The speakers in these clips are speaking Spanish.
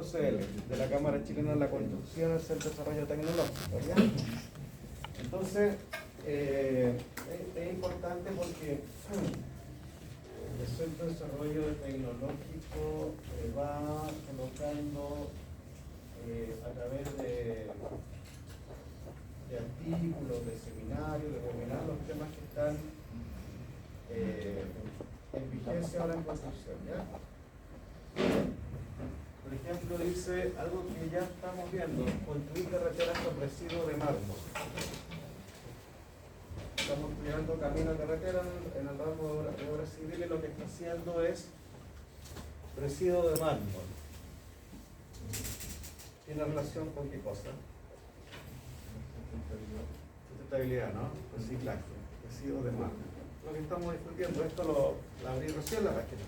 CL, de la Cámara Chilena de la Construcción, el Centro de Desarrollo Tecnológico, ¿ya? Entonces, es importante porque el Centro de Desarrollo Tecnológico va colocando a través de artículos, de seminarios, de webinars, los temas que están en vigencia ahora en construcción, ¿ya? Por ejemplo, dice algo que ya estamos viendo: construir carreteras con residuos de mármol. Estamos estudiando camino de carretera en el ramo de obras civiles. Lo que está haciendo es residuo de mármol. ¿Tiene relación con qué cosa? Sustentabilidad, ¿no? Reciclaje, residuos de mármol. Lo que estamos discutiendo, esto lo abrí recién la página.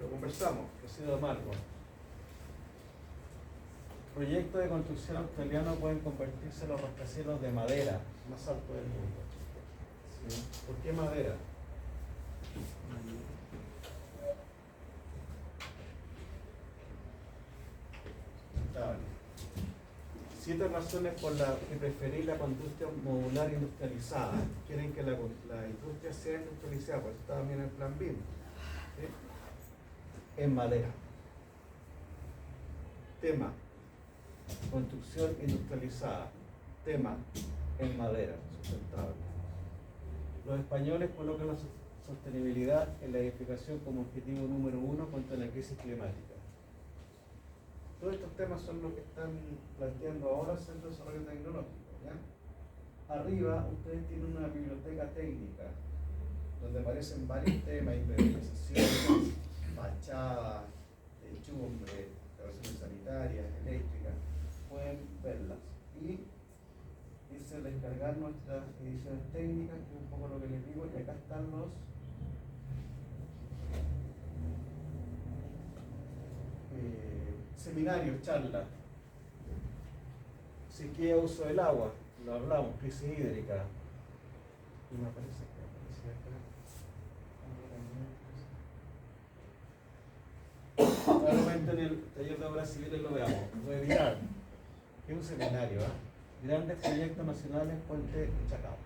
Lo conversamos, residuo de mármol. Proyectos de construcción australianos pueden convertirse en los rascacielos de madera más altos del mundo. ¿Sí? ¿Por qué madera? Vale. 7 razones por las que preferir la industria modular industrializada. Quieren que la industria sea industrializada, por eso está también en el plan BIM. ¿Sí? En madera. Tema: construcción industrializada. Tema: en madera, sustentable. Los españoles colocan la sostenibilidad en la edificación como objetivo número 1 contra la crisis climática. Todos estos temas son los que están planteando ahora el Centro de Desarrollo Tecnológico, ¿ya? Arriba ustedes tienen una biblioteca técnica donde aparecen varios temas: implementación, fachadas, techumbre, instalaciones sanitarias, eléctricas. Pueden verlas y irse a descargar nuestras ediciones técnicas, que es un poco lo que les digo, y acá están los seminarios, charlas. Sequía, uso del agua, lo hablamos, crisis hídrica. Y me parece que probablemente en el taller de obras civiles lo veamos. Webinar, que es un seminario, grandes proyectos nacionales, Puente de Chacao.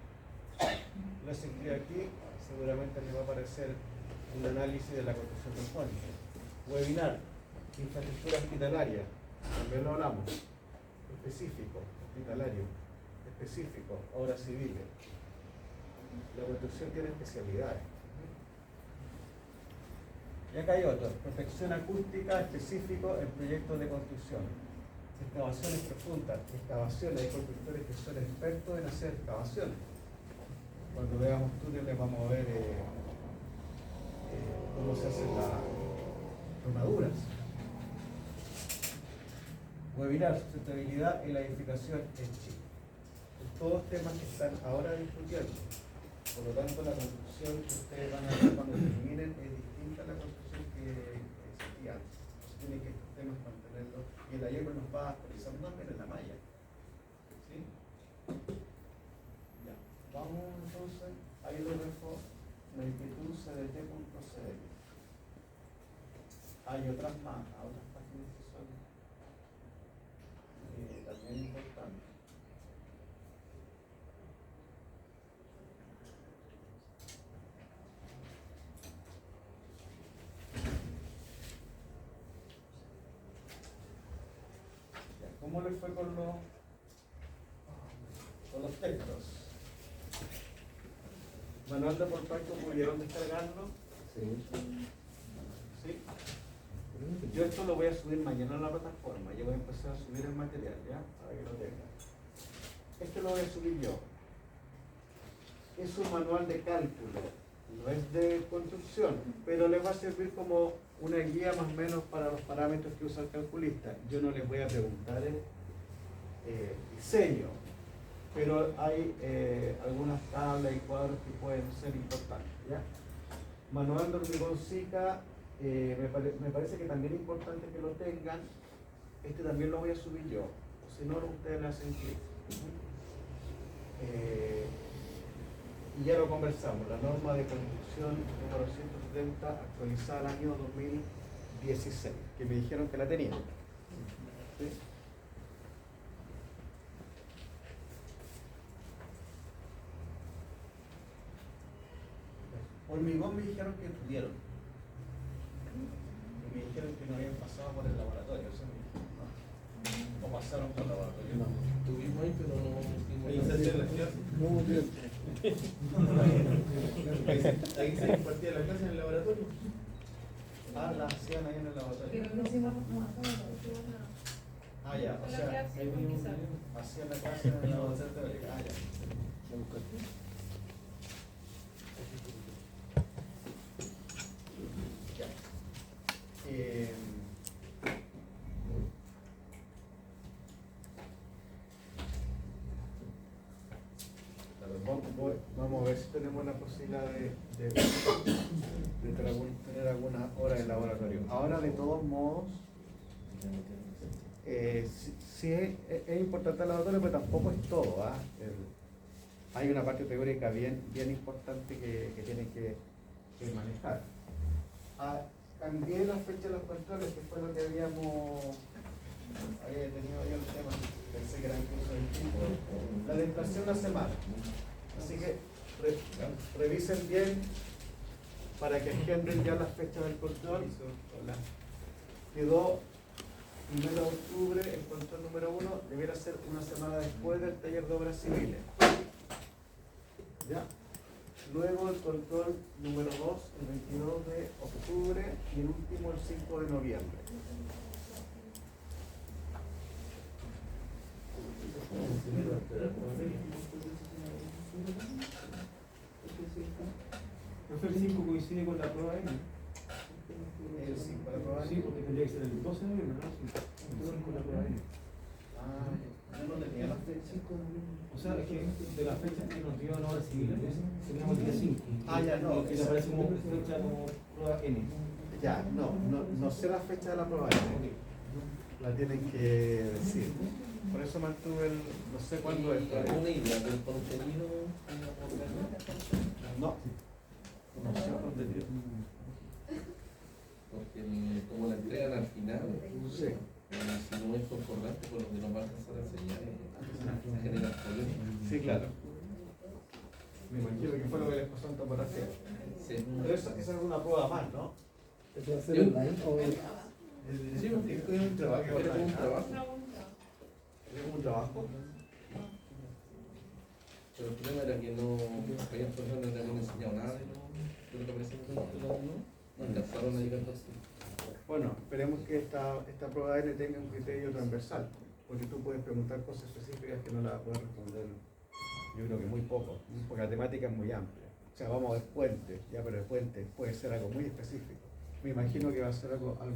Lo escribí aquí, seguramente les va a aparecer un análisis de la construcción del puente. Webinar, infraestructura hospitalaria, también lo hablamos. Específico, hospitalario, específico, obras civiles. La construcción tiene especialidades. Y acá hay otro: protección acústica específico en proyectos de construcción. Excavaciones profundas, excavaciones. Hay constructores que son expertos en hacer excavaciones. Cuando veamos túneles vamos a ver cómo se hacen las armaduras. Webinar, sustentabilidad en la edificación en Chile. Todos temas que están ahora discutiendo. Por lo tanto, la construcción que ustedes van a ver cuando terminen es distinta a la construcción que existía antes. Entonces tienen que estos temas mantenerlos. Y el taller nos va actualizando también en la malla. ¿Sí? Ya. Vamos entonces, ahí lo dejo, la inquietud cdt.cl. Hay otras más, otras páginas que son también importantes. ¿Cómo les fue con los textos? ¿Manual de portacto pudieron descargarlo? Sí. ¿Sí? Yo esto lo voy a subir mañana a la plataforma. Yo voy a empezar a subir el material, ¿ya? Para que lo tengan. Esto lo voy a subir yo. Es un manual de cálculo, no es de construcción, pero les va a servir como una guía más o menos para los parámetros que usa el calculista. Yo no les voy a preguntar diseño, pero hay algunas tablas y cuadros que pueden ser importantes, ¿ya? Manual de hormigón SICA, me parece que también es importante que lo tengan. Este también lo voy a subir yo, o si no, ustedes le hacen clic. Y ya lo conversamos, la norma de construcción número 170, actualizada al año 2010. 16, que me dijeron que la tenían. ¿Sí? Hormigón me dijeron que tuvieron. Y me dijeron que no habían pasado por el laboratorio. ¿Sí? ¿No? ¿O pasaron por el laboratorio? No, estuvimos ahí, pero no Ahí se hacía la clase. Ahí se impartía la clase en el laboratorio. Ah, la hacían ahí en el laboratorio. Pero no hicimos Ah, ya, o sea, hacían la clase en el laboratorio. Ah, ya. Ya. Vamos a ver si tenemos la posibilidad de tener alguna hora de laboratorio. Ahora, de todos modos, sí es importante el laboratorio, pero tampoco es todo. Hay una parte teórica bien importante que tienen que manejar. Cambié la fecha de los controles, que fue lo que había tenido yo el tema. Pensé que era incluso distinto. La desplacé una semana. Así que revisen bien para que agenden ya las fechas del control. Quedó 1 de octubre, el control número 1 debiera ser una semana después del taller de obras civiles. ¿Ya? Luego el control número 2, el 22 de octubre, y el último el 5 de noviembre. Profe, el 5 coincide con la prueba N. El 5 de prueba. Sí, porque tendría que ser el 12 de noviembre, ¿no? Sí, con la prueba N. Yo no tenía la fecha. O sea, es que de las fechas que nos dio la obra civil, teníamos el día 5. Ya no. Y le aparece como fecha como prueba N. Ya, no sé la fecha de la prueba. La tienen que decir. Por eso mantuve el, no sé cuándo es. ¿Alguna idea del contenido? No sé el contenido. Porque como la entregan al final, Sí. si no es concordante con lo que nos va a alcanzar a enseñar, se genera problemas. Sí, claro. Me imagino que fue lo que les pasó en topografía. Sí. Pero esa es una prueba más, ¿no? ¿Eso va a ser online o...? Sí, porque es un trabajo. Era como un trabajo. ¿Es como un trabajo? Pero el problema era que no, aquellas personas no le habían enseñado nada de lo que aparecía en el control, no alcanzaron a llegar a eso. Bueno, esperemos que esta prueba N tenga un criterio transversal, porque tú puedes preguntar cosas específicas que no las puedes responder, yo creo que muy poco, porque la temática es muy amplia. O sea, vamos a ver puentes, ya, pero el puente puede ser algo muy específico. Me imagino que va a ser algo más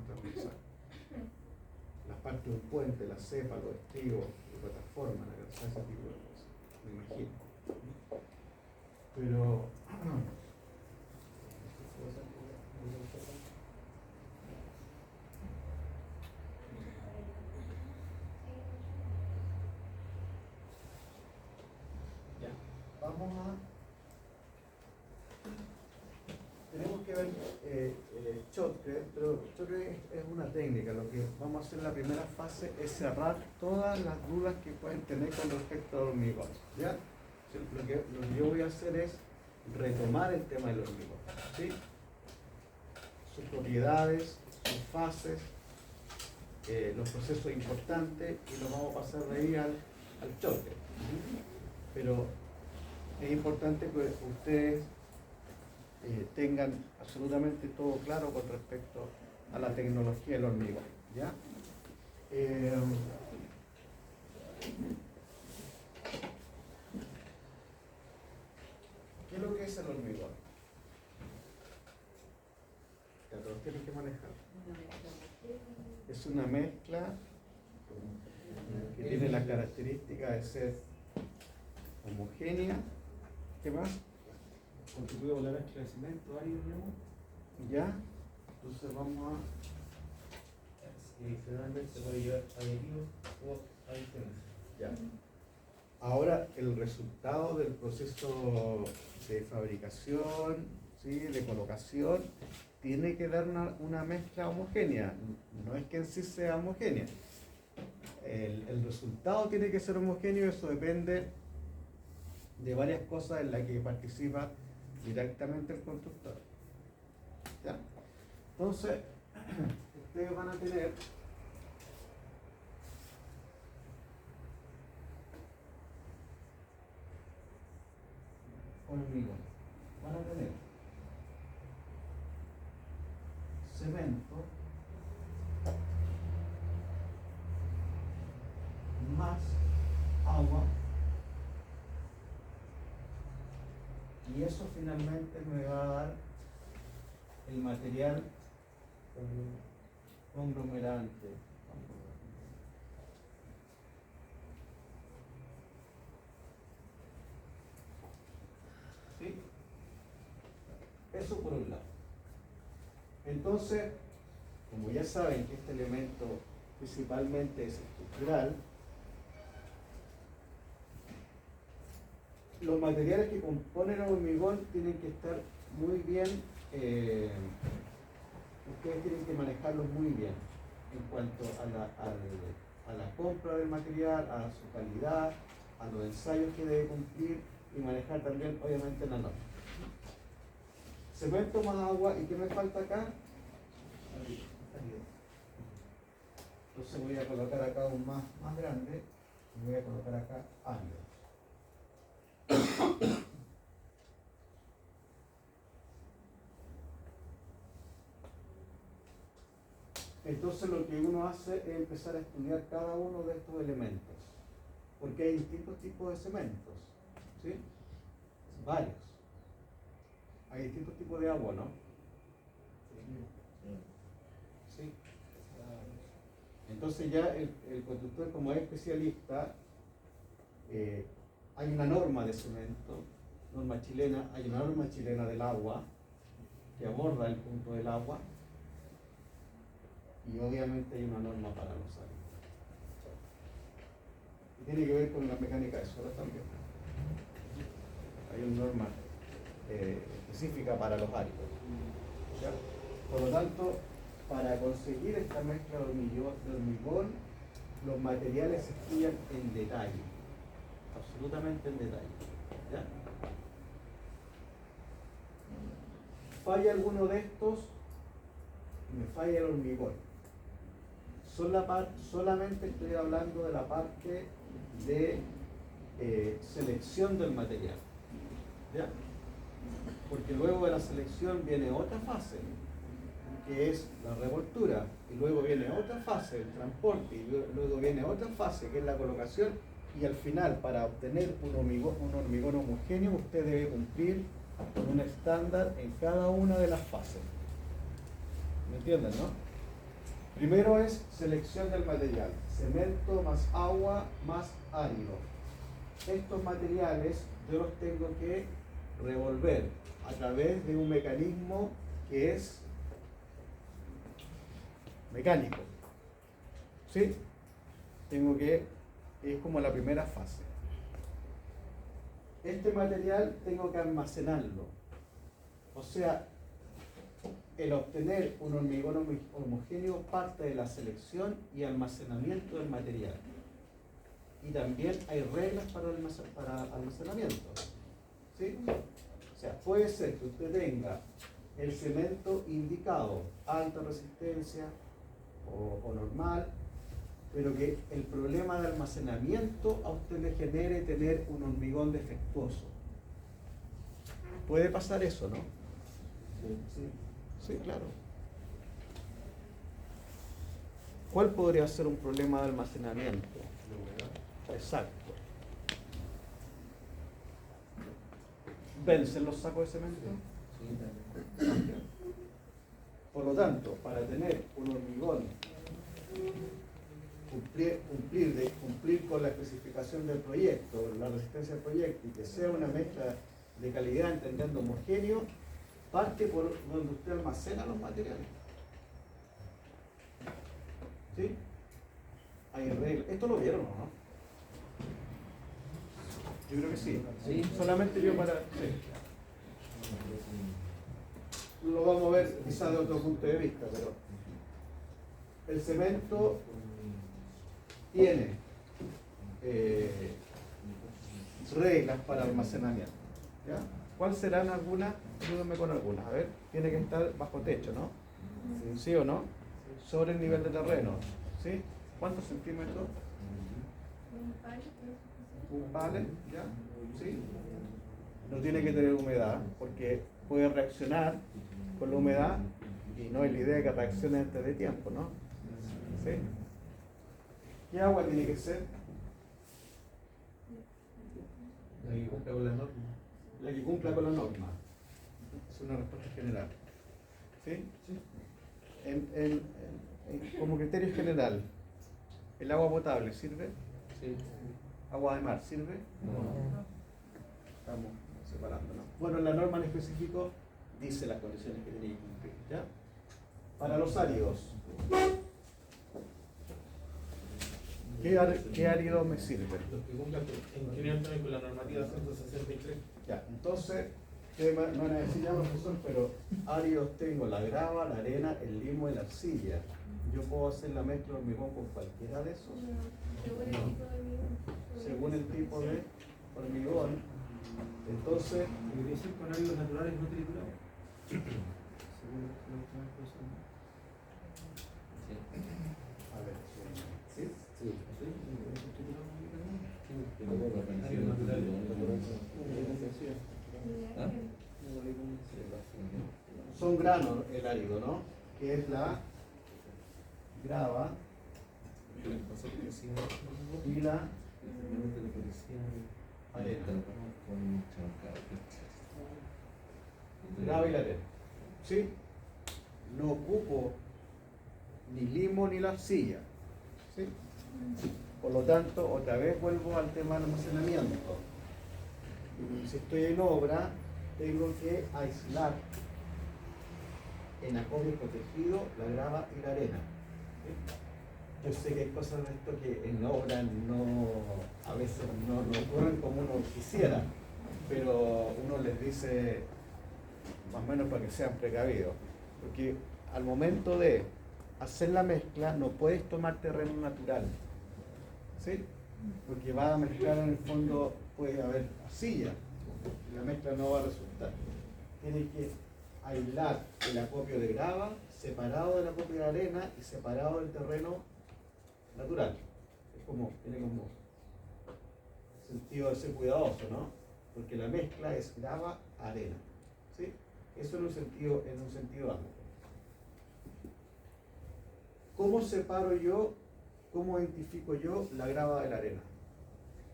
transversal. Las partes de un puente, la cepa, los estribos, la plataforma, ese tipo de cosas, me imagino. Pero ya, tenemos que ver Chocre, pero Chocre es una técnica. Lo que vamos a hacer en la primera fase es cerrar todas las dudas que pueden tener con respecto al hormigón. ¿Ya? Lo que yo voy a hacer es retomar el tema del hormigón, ¿sí? Sus propiedades, sus fases, los procesos importantes, y los vamos a pasar de ahí al choque. Pero es importante que ustedes tengan absolutamente todo claro con respecto a la tecnología del hormigón. ¿Ya? ¿Qué es lo que es el hormigón? Ya todos tienen que manejar. Es una mezcla que tiene la característica de ser homogénea. ¿Qué más? Contribuye con la mezcla de cemento, árido, digamos. Ya. Entonces vamos a... Generalmente se puede llevar adheridos o adiciones. Ya. Ahora el resultado del proceso de fabricación ¿sí? De colocación, tiene que dar una mezcla homogénea. No es que en sí sea homogénea. El resultado tiene que ser homogéneo y eso depende de varias cosas en las que participa directamente el constructor. ¿Ya? Entonces, ustedes van a tener hormigón, van a tener cemento más agua, y eso finalmente me va a dar el material conglomerante. ¿Sí? Eso por un lado. Entonces, como ya saben que este elemento principalmente es estructural, los materiales que componen el hormigón tienen que estar muy bien, ustedes tienen que manejarlos muy bien en cuanto a la compra del material, a su calidad, a los ensayos que debe cumplir y manejar también obviamente la norma. Cemento más agua, ¿y qué me falta acá? Entonces voy a colocar acá un más grande y voy a colocar acá árido. Entonces lo que uno hace es empezar a estudiar cada uno de estos elementos, porque hay distintos tipos de cementos, ¿sí? Varios. Hay distintos tipos de agua, ¿no? Sí. Entonces ya el constructor, como es especialista, hay una norma de cemento, norma chilena, hay una norma chilena del agua, que aborda el punto del agua, y obviamente hay una norma para los áridos. Y tiene que ver con la mecánica de suelo también. Hay una norma específica para los áridos. ¿Ya? Por lo tanto, para conseguir esta mezcla de hormigón, los materiales se estudian en detalle, absolutamente en detalle. ¿Ya? Falla alguno de estos, me falla el hormigón. Solamente estoy hablando de la parte de selección del material. ¿Ya? Porque luego de la selección viene otra fase, que es la revoltura, y luego viene otra fase, el transporte, y luego viene otra fase, que es la colocación, y al final, para obtener un hormigón homogéneo, usted debe cumplir con un estándar en cada una de las fases. ¿Me entienden, no? Primero es selección del material, cemento más agua más árido. Estos materiales yo los tengo que revolver a través de un mecanismo que es mecánico. ¿Sí? Es como la primera fase. Este material tengo que almacenarlo. O sea, el obtener un hormigón homogéneo parte de la selección y almacenamiento del material. Y también hay reglas para almacenamiento. ¿Sí? O sea, puede ser que usted tenga el cemento indicado, alta resistencia o normal, pero que el problema de almacenamiento a usted le genere tener un hormigón defectuoso. Puede pasar eso, ¿no? Sí, claro. ¿Cuál podría ser un problema de almacenamiento? Exacto. ¿Vencen los sacos de cemento? Por lo tanto, para tener un hormigón, cumplir con la especificación del proyecto, la resistencia del proyecto, y que sea una mezcla de calidad, entendiendo homogéneo, parte por donde usted almacena los materiales. ¿Sí? Hay reglas. ¿Esto lo vieron o no? Yo creo que sí. Sí. Solamente yo para... Sí. lo vamos a ver quizás de otro punto de vista, pero el cemento tiene reglas para almacenamiento. ¿Ya? ¿Cuáles serán algunas? Ayúdenme con algunas. A ver, tiene que estar bajo techo, ¿no? ¿Sí o no? Sobre el nivel de terreno. ¿Sí? ¿Cuántos centímetros? Un pallet, ¿ya? ¿Sí? No tiene que tener humedad, porque puede reaccionar con la humedad y no es la idea que reaccione antes de tiempo, ¿no? ¿Sí? ¿Qué agua tiene que ser? La que cumpla con la norma. La que cumpla con la norma. Es una respuesta general. ¿Sí? Como criterio general, ¿el agua potable sirve? Sí. ¿Agua de mar sirve? No. Estamos separándonos. Bueno, la norma en específico dice las condiciones que tiene que cumplir. ¿Ya? Para los áridos, ¿qué árido me sirve? Los que cumplan en general también con la normativa 163. Ya, entonces, no van a decir ya profesor, pero áridos tengo la grava, la arena, el limo y la arcilla. ¿Yo puedo hacer la mezcla de hormigón con cualquiera de esos? Según el tipo de hormigón. Entonces, ¿Debería ser con áridos naturales no triturados? Según la última vez que a ver, ¿sí? Sí. Son granos el árido, ¿no? Que es la grava y la arena. Grava y la arena. ¿Sí? No ocupo ni limo ni la arcilla. ¿Sí? Por lo tanto, otra vez vuelvo al tema del almacenamiento. Si estoy en obra, tengo que aislar en acopio protegido la grava y la arena. ¿Sí? Yo sé que hay cosas de esto que en obra a veces no ocurren como uno quisiera, pero uno les dice más o menos para que sean precavidos. Porque al momento de hacer la mezcla no puedes tomar terreno natural, ¿sí? Porque va a mezclar en el fondo, puede haber arcilla, y la mezcla no va a resultar. Tienes que aislar el acopio de grava, separado del acopio de arena y separado del terreno natural. Tiene como sentido de ser cuidadoso, ¿no? Porque la mezcla es grava-arena, ¿sí? Eso en un sentido amplio. ¿Cómo separo yo, cómo identifico yo la grava de la arena?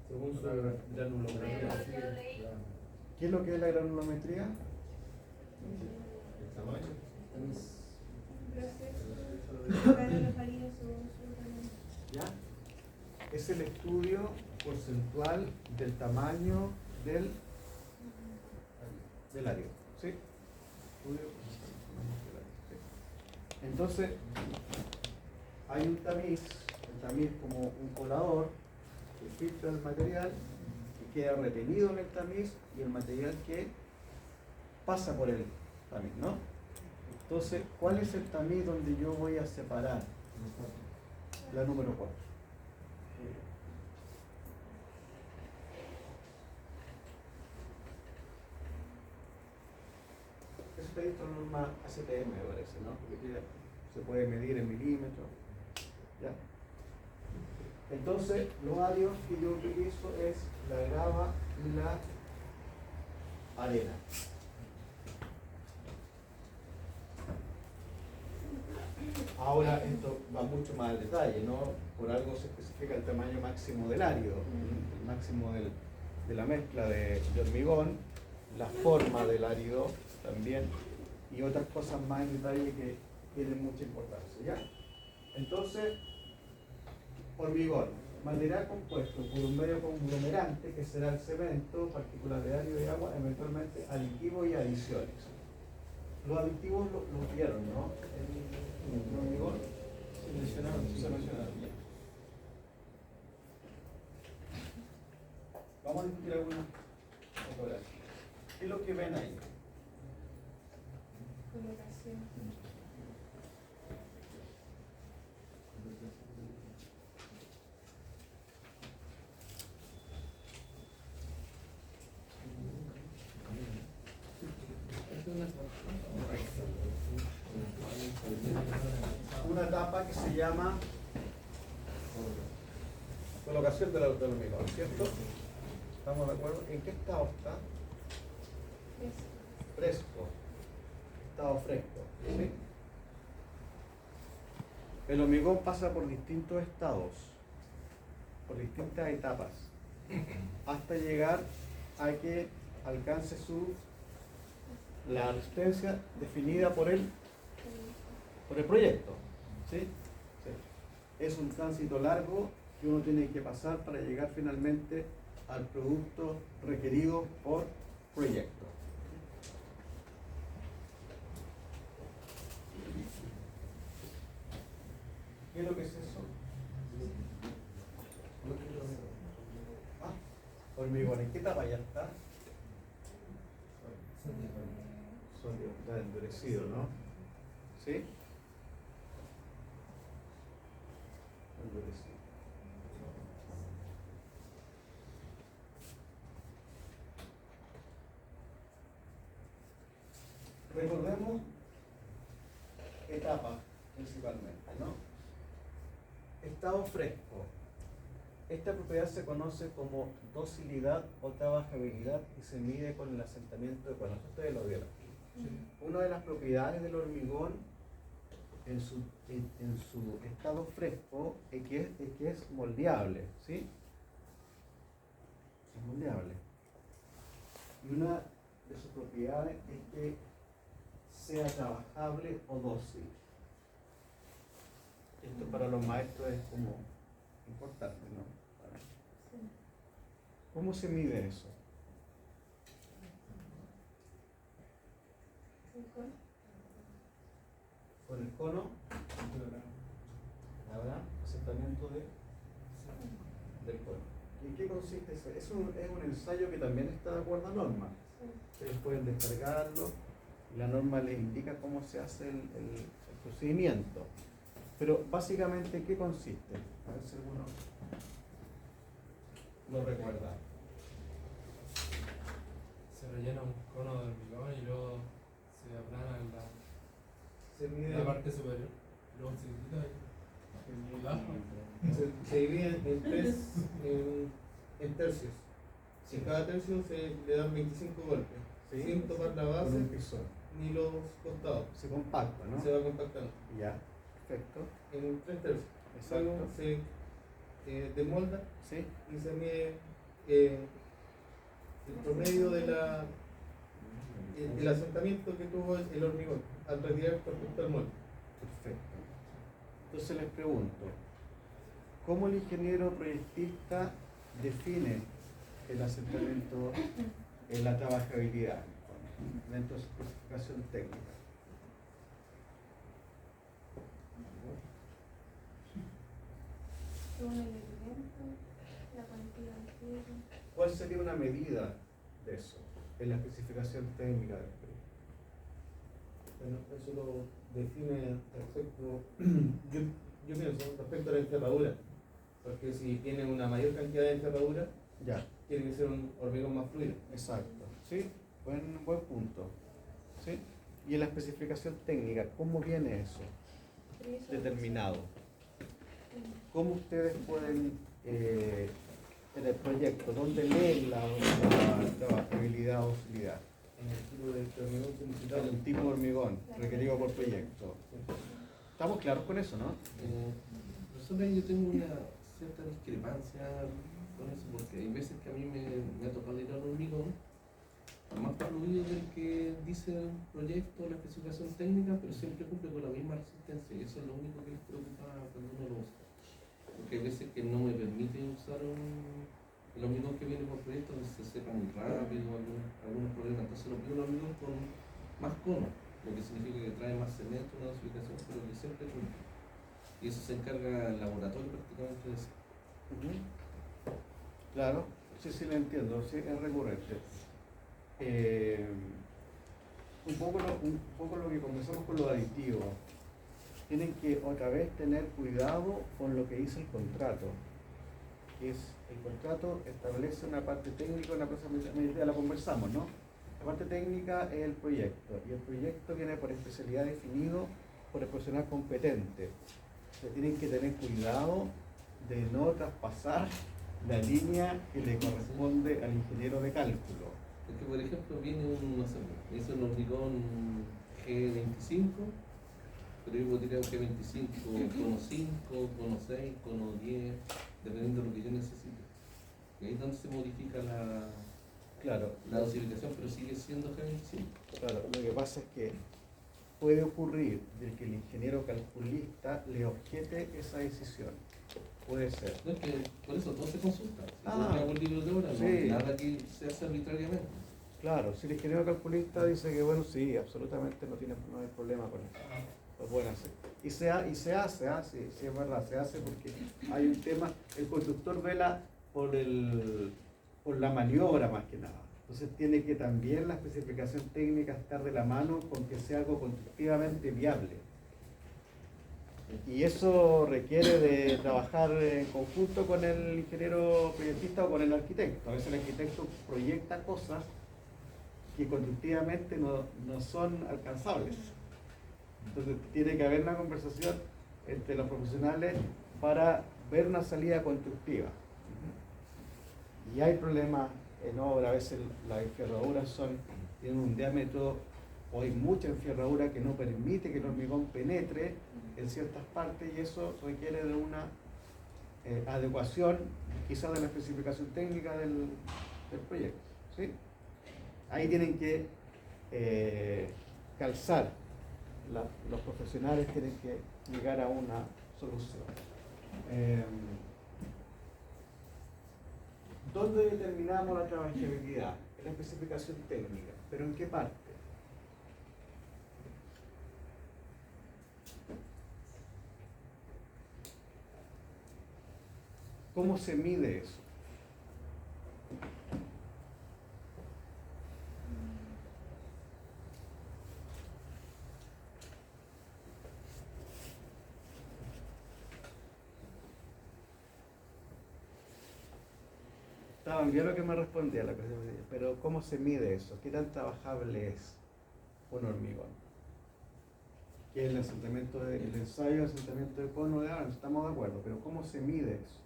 Según su granulometría. ¿Qué es lo que es la granulometría? El tamaño. ¿Ya? Es el estudio porcentual del tamaño del árido, ¿sí? Estudio porcentual del tamaño del árido, ¿sí? Entonces, hay un tamiz, el tamiz como un colador que filtra el material, que queda retenido en el tamiz y el material que pasa por el tamiz, ¿no? Entonces, ¿cuál es el tamiz donde yo voy a separar? La número 4. Eso está visto en norma ACTM, me parece, ¿no? Porque se puede medir en milímetros. ¿Ya? Entonces, los áridos que yo utilizo es la grava y la arena. Ahora, esto va mucho más al detalle, ¿no? Por algo se especifica el tamaño máximo del árido, el máximo de la mezcla de hormigón, la forma del árido también, y otras cosas más en detalle que tienen mucha importancia, ¿ya? Entonces, hormigón, material compuesto por un medio conglomerante que será el cemento, partículas de árido y agua, eventualmente aditivos y adiciones. Los aditivos los vieron, ¿no? El hormigón se mencionaron. Ya. Vamos a discutir algunas fotografías. ¿Qué es lo que ven ahí? Una etapa que se llama colocación del hormigón, ¿cierto? ¿Estamos de acuerdo? ¿En qué estado está? Fresco. Estado fresco. ¿Sí? El hormigón pasa por distintos estados, por distintas etapas, hasta llegar a que alcance la resistencia definida por el proyecto. ¿Sí? Sí. Es un tránsito largo que uno tiene que pasar para llegar finalmente al producto requerido por proyecto. ¿Qué es lo que es eso? Hormigón, ¿en qué etapa ya está? Sólido, está endurecido, ¿no? ¿Sí? Endurecido. Recordemos etapas principalmente, ¿no? Estado fresco. Esta propiedad se conoce como docilidad o trabajabilidad y se mide con el asentamiento de cuerdas. Ustedes lo vieron. Una de las propiedades del hormigón en su estado fresco es que es moldeable, ¿sí? Es moldeable. Y una de sus propiedades es que sea trabajable o dócil. Esto para los maestros es como importante, ¿no? ¿Cómo se mide eso? Con el cono, la verdad, asentamiento del cono. ¿En qué consiste eso? Es un ensayo que también está de acuerdo a normas. Ustedes pueden descargarlo y la norma les indica cómo se hace el procedimiento. Pero básicamente, ¿en qué consiste? A ver si alguno lo recuerda. Se rellena un cono de hormigón y luego se aplana Se mide, la parte superior. Luego se quita y baja. se divide en tres en tercios. En cada tercio se le dan 25 golpes, ¿Sí? sin tocar la Con base un pisón. ni los costados. Se compacta, ¿no? Se va compactando Ya, perfecto. en 3 tercios. Exacto. Luego se desmolda ¿Sí? y se mide el promedio del asentamiento que tuvo el hormigón al retirar respecto al molde. Perfecto. Entonces les pregunto, ¿cómo el ingeniero proyectista define el asentamiento en la trabajabilidad dentro de su especificación técnica? ¿Cuál sería una medida de eso en la especificación técnica del proyecto? Bueno, eso lo define respecto, yo pienso, respecto a la encerradura, porque si tiene una mayor cantidad de encerradura, Ya, tiene que ser un hormigón más fluido. exacto. ¿Sí? Buen punto. ¿Sí? Y en la especificación técnica, ¿cómo viene eso determinado? ¿Cómo ustedes pueden, en el proyecto, dónde leen la trabajabilidad o docilidad? En el tipo de hormigón solicitado. En el tipo de hormigón requerido por proyecto. ¿Estamos claros con eso, no? Nosotros yo tengo una cierta discrepancia con eso, porque hay veces que a mí me ha tocado ir al hormigón más fluido del que dice el proyecto, la especificación técnica, pero siempre cumple con la misma resistencia, y eso es lo único que les preocupa cuando uno lo usa. Porque hay veces que no me permite usar el hormigón que viene por proyecto, que se seca muy rápido, algunos problemas. Entonces lo pido un hormigón con más cono, lo que significa que trae más cemento, una dosificación, pero que siempre cumple. Y eso se encarga el laboratorio prácticamente de eso. Claro, sí, lo entiendo, sí, es recurrente. un poco lo que conversamos con los aditivos. Tienen que otra vez tener cuidado con lo que dice el contrato. Que es, el contrato establece una parte técnica, una cosa ya la conversamos, ¿no? La parte técnica es el proyecto, y el proyecto viene por especialidad definido por el profesional competente. Se tienen que tener cuidado de no traspasar la línea que le corresponde al ingeniero de cálculo. Es que, por ejemplo, viene no sé, hizo un hormigón G25, pero yo puedo tirar un G25 cono 5, cono 6, cono 10, dependiendo de lo que yo necesite. Y ahí es donde se modifica Claro, la dosificación, pero sigue siendo G25. claro, lo que pasa es que puede ocurrir de que el ingeniero calculista le objete esa decisión. Puede ser. No, es que por eso todo se consulta. Si Ah, tú creas un libro de obra, sí. no, nada aquí se hace arbitrariamente. Claro, si el ingeniero calculista dice que bueno, sí, absolutamente no hay problema con eso. Lo pueden hacer. Y se hace, sí, es verdad, se hace porque hay un tema, el constructor vela por la maniobra más que nada. Entonces tiene que también la especificación técnica estar de la mano con que sea algo constructivamente viable. Y eso requiere de trabajar en conjunto con el ingeniero proyectista o con el arquitecto. A veces el arquitecto proyecta cosas que constructivamente no son alcanzables. Entonces tiene que haber una conversación entre los profesionales para ver una salida constructiva. Y hay problemas en obra, a veces las enferraduras tienen un diámetro, o hay mucha enferradura que no permite que el hormigón penetre en ciertas partes, y eso requiere de una adecuación quizás de la especificación técnica del proyecto, ¿sí? Ahí tienen que calzar, los profesionales tienen que llegar a una solución. ¿Dónde determinamos la trabajabilidad? En la especificación técnica, pero ¿en qué parte? ¿Cómo se mide eso? Estaban bien lo que me respondía la cosa, pero ¿cómo se mide eso? ¿Qué tan trabajable es un hormigón? ¿Qué es el asentamiento el ensayo de asentamiento de cono de avance? Estamos de acuerdo, pero ¿cómo se mide eso?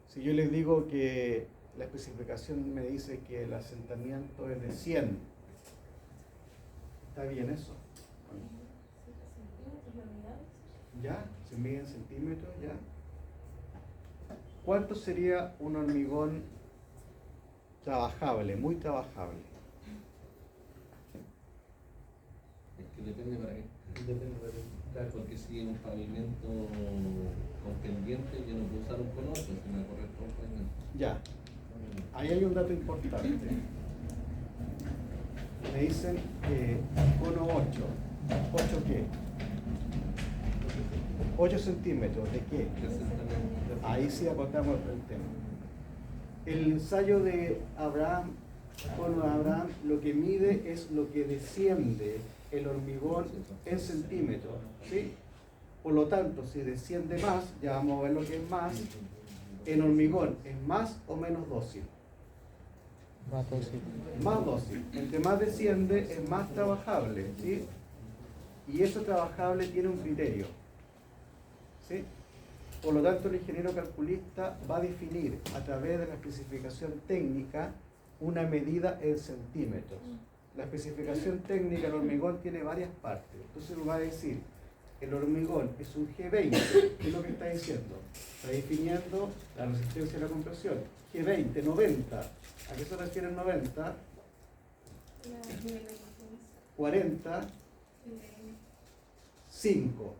Si yo les digo que la especificación me dice que el asentamiento es de 100, ¿está bien eso? ¿Ya? ¿Se mide en centímetros? ¿Ya? ¿Cuánto sería un hormigón trabajable, muy trabajable? Es que depende para qué. Depende Claro, porque si es un pavimento con pendiente, yo no puedo usar un cono 8, si me corresponde un pavimento. Ya, ahí hay un dato importante. Me dicen que cono 8. ¿8 qué? 8 centímetros, ¿de qué? Ahí sí acotamos el tema. El ensayo de Abraham, cono de Abraham, lo que mide es lo que desciende el hormigón en centímetros, ¿sí? Por lo tanto, si desciende más, ya vamos a ver lo que es más, en hormigón, ¿es más o menos dócil? Más dócil. Más dócil. Entre más desciende, es más trabajable, ¿sí? Y eso trabajable tiene un criterio, ¿sí? Por lo tanto, el ingeniero calculista va a definir a través de la especificación técnica una medida en centímetros. La especificación técnica del hormigón tiene varias partes. Entonces nos va a decir, el hormigón es un G20, ¿qué es lo que está diciendo? Está definiendo la resistencia a la compresión. G20, 90. ¿A qué se refiere el 90? 40, 5.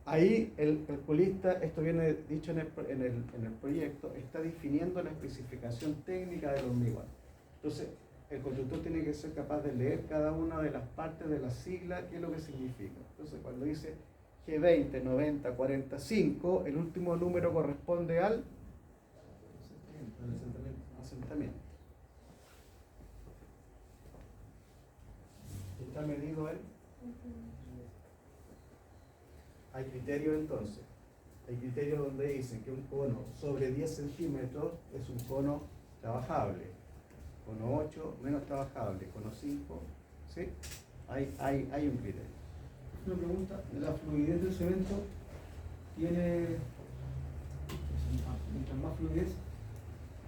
Ahí el calculista, esto viene dicho en el proyecto, está definiendo la especificación técnica del hormigón. Entonces, el constructor tiene que ser capaz de leer cada una de las partes de la sigla, qué es lo que significa. Entonces, cuando dice G20, 90, 45, el último número corresponde al asentamiento. está medido en. Hay criterios entonces. Hay criterios donde dicen que un cono sobre 10 centímetros es un cono trabajable. Cono 8 menos trabajable. Cono 5, ¿sí? Hay un criterio. Una pregunta, ¿la fluidez del cemento tiene, mientras más fluidez,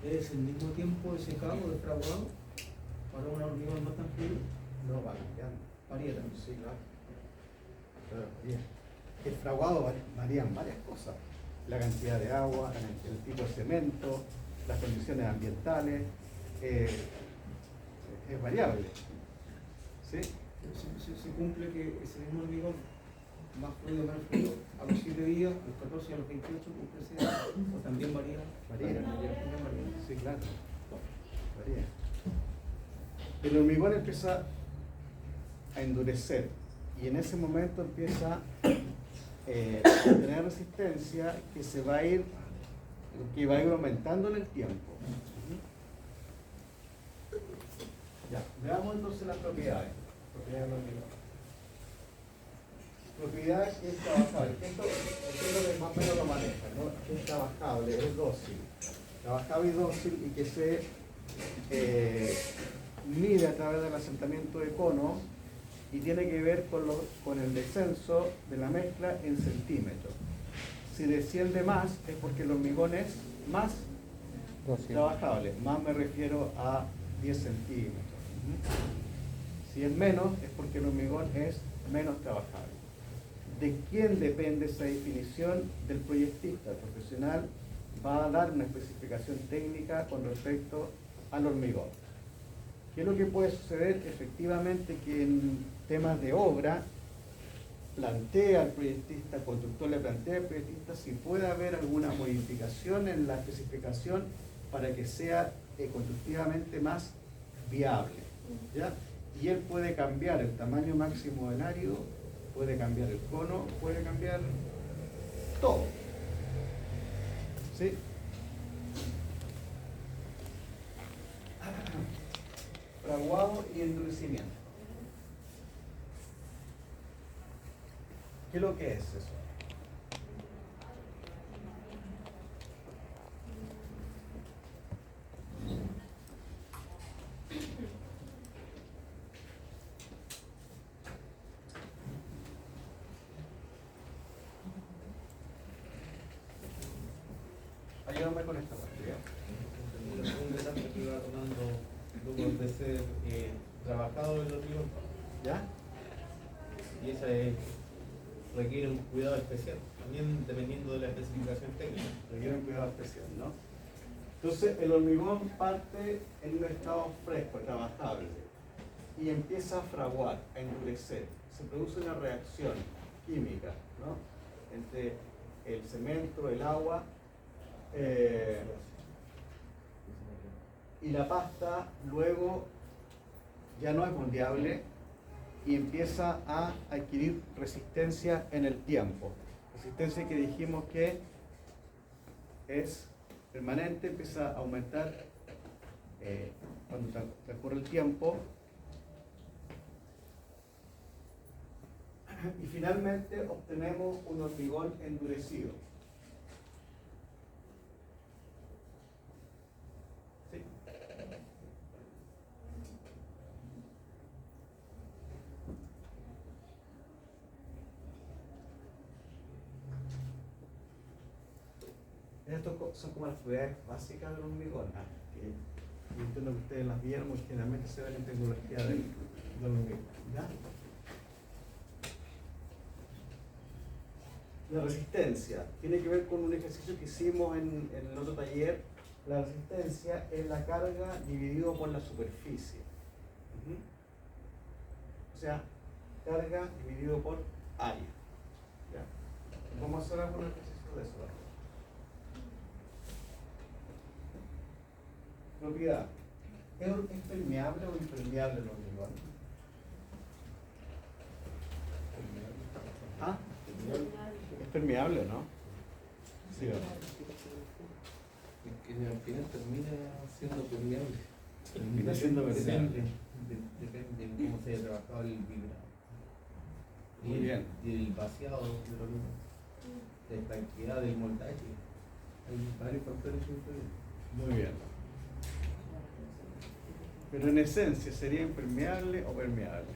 es el mismo tiempo de secado, de fraguado, para un hormigón no tan fluido? No va cambiando. Varía también. Sí, claro. Claro, varía. El fraguado varían varias cosas. La cantidad de agua, el tipo de cemento, las condiciones ambientales. Es variable. ¿Sí? Se cumple que ese mismo hormigón, más fluido, menos fluido, a los 7 días, a los 14 y a los 28, cumple ese o también varía. Varía. También varía. Sí, claro. Varía. El hormigón empieza a endurecer y en ese momento empieza a tener resistencia que va a ir aumentando en el tiempo. Ya, veamos entonces las propiedades. Propiedades del hormigón. Propiedades que es trabajable. Esto que más o menos lo maneja, ¿no? Es trabajable, es dócil. Trabajable y dócil y que se mide a través del asentamiento de cono y tiene que ver con el descenso de la mezcla en centímetros. Si desciende más es porque el hormigón es más trabajable. Más me refiero a 10 centímetros. Si es menos es porque el hormigón es menos trabajable. ¿De quién depende esa definición? Del proyectista. El profesional va a dar una especificación técnica con respecto al hormigón. ¿Qué es lo que puede suceder? Efectivamente que en temas de obra plantea al proyectista, el constructor le plantea al proyectista si puede haber alguna modificación en la especificación para que sea constructivamente más viable, ¿ya? Y él puede cambiar el tamaño máximo del árido, puede cambiar el cono, puede cambiar todo, ¿sí? Fraguado y endurecimiento. ¿Qué es lo que es eso? Ayúdame con esta parte, ¿ya? Un detalle que iba tomando luego de ser trabajado el hormigón, ¿Ya? y esa requiere un cuidado especial, también dependiendo de la especificación técnica. Requiere un cuidado especial, ¿no? Entonces el hormigón parte en un estado fresco, trabajable, y empieza a fraguar, a endurecer. Se produce una reacción química, ¿no? Entre el cemento, el agua y la pasta. Luego ya no es moldeable y empieza a adquirir resistencia en el tiempo. Resistencia que dijimos que es permanente, empieza a aumentar cuando transcurre el tiempo. Y finalmente obtenemos un hormigón endurecido. ¿Sí? Estas son como las propiedades básicas del hormigón, que yo entiendo que ustedes las vieron, porque generalmente se ven en tecnología del hormigón. ¿Ya? La resistencia tiene que ver con un ejercicio que hicimos en el otro taller. La resistencia es la carga dividido por la superficie. O sea, carga dividido por área. ¿Ya? Vamos a hacer algún ejercicio de eso. Propiedad. ¿Es permeable o impermeable el hormigón? ¿Ah? ¿Es permeable o no? Sí, ¿o no? Que al final termina siendo permeable. termina siendo permeable. Depende de cómo se haya trabajado el vibrado. Muy bien. Y el vaciado de la luz, la estanqueidad del moldaje. Hay varios factores que influyen. Muy bien. Pero en esencia, ¿sería impermeable o permeable?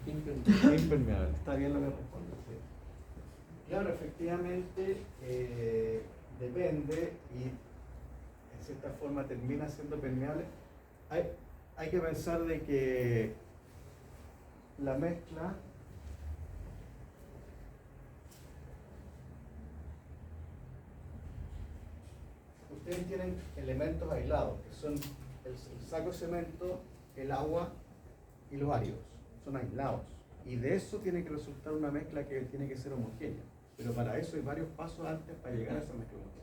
Impermeable. Está bien lo que responde. Sí. Claro, efectivamente, depende y en cierta forma termina siendo permeable. Hay que pensar de que la mezcla ustedes tienen elementos aislados, que son el saco de cemento, el agua y los áridos, son aislados. Y de eso tiene que resultar una mezcla que tiene que ser homogénea. Pero para eso hay varios pasos antes para llegar a esa mezcla homogénea.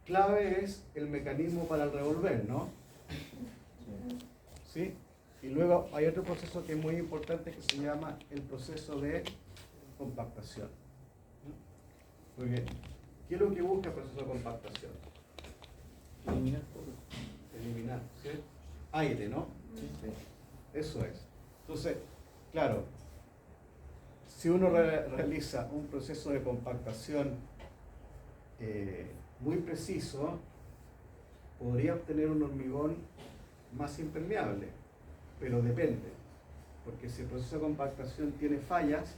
Clave es el mecanismo para el revolver, ¿no? ¿Sí? Y luego hay otro proceso que es muy importante que se llama el proceso de compactación. Porque, ¿qué es lo que busca el proceso de compactación? Eliminar, ¿sí? Aire, ¿no? Eso es. Entonces, claro, si uno realiza un proceso de compactación muy preciso, podría obtener un hormigón más impermeable, pero depende, porque si el proceso de compactación tiene fallas,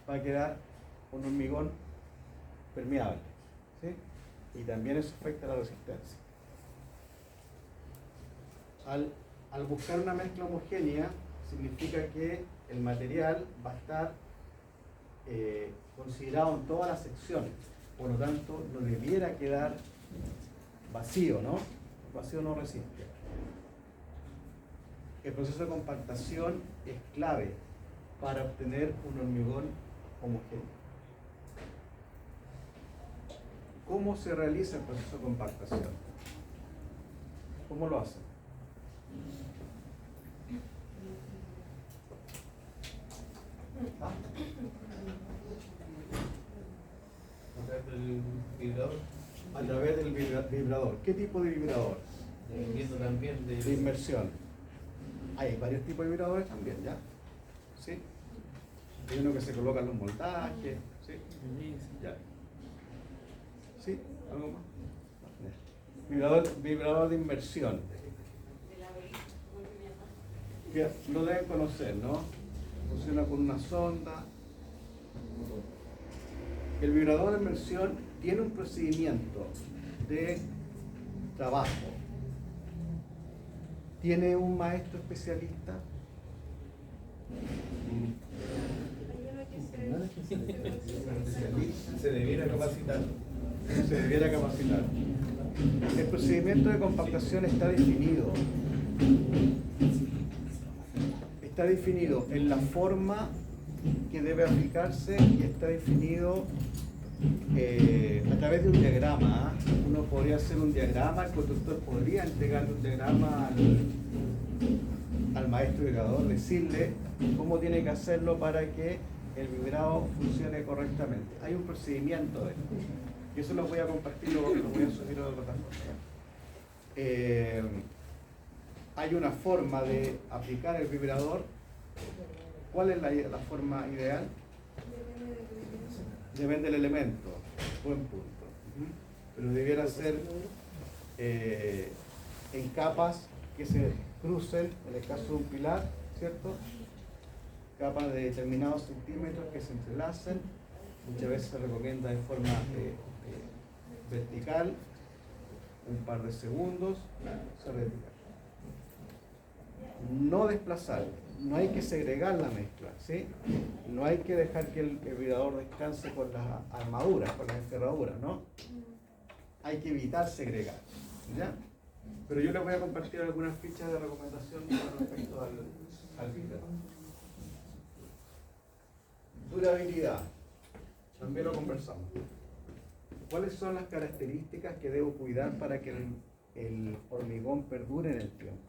va a quedar un hormigón permeable, ¿sí? Y también eso afecta a la resistencia. Al buscar una mezcla homogénea, significa que el material va a estar considerado en todas las secciones, por lo tanto no debiera quedar vacío, ¿no? El vacío no resiste. El proceso de compactación es clave para obtener un hormigón homogéneo. ¿Cómo se realiza el proceso de compactación? ¿Cómo lo hacen? A través del vibrador, A través del vibrador. ¿Qué tipo de vibrador? dependiendo también De inmersión. Hay varios tipos de vibradores también, ¿ya? ¿Sí? Hay uno que se coloca en los moldajes, ¿sí? Ya. ¿Sí? ¿Algo más? Ya. Vibrador de inmersión. Que lo deben conocer, ¿no? Funciona con una sonda. El vibrador de inmersión tiene un procedimiento de trabajo. ¿Tiene un maestro especialista? se debiera capacitar. Se debiera capacitar. El procedimiento de compactación está definido. Está definido en la forma que debe aplicarse y está definido a través de un diagrama. Uno podría hacer un diagrama, el constructor podría entregarle un diagrama al maestro vibrador, decirle cómo tiene que hacerlo para que el vibrado funcione correctamente. Hay un procedimiento de esto. Y eso lo voy a compartir, lo voy a subir a la plataforma. Hay una forma de aplicar el vibrador. ¿Cuál es la forma ideal? Depende del elemento. Buen punto. Pero debiera ser en capas que se crucen, en el caso de un pilar, ¿cierto? Capas de determinados centímetros que se entrelacen. Muchas veces se recomienda de forma vertical, un par de segundos, se retira. No desplazar, no hay que segregar la mezcla, ¿sí? No hay que dejar que el vibrador descanse con las armaduras, con las encerraduras, ¿no? Hay que evitar segregar, ¿ya? Pero yo les voy a compartir algunas fichas de recomendación con respecto al vibrador. Durabilidad, también lo conversamos. ¿Cuáles son las características que debo cuidar para que el hormigón perdure en el tiempo?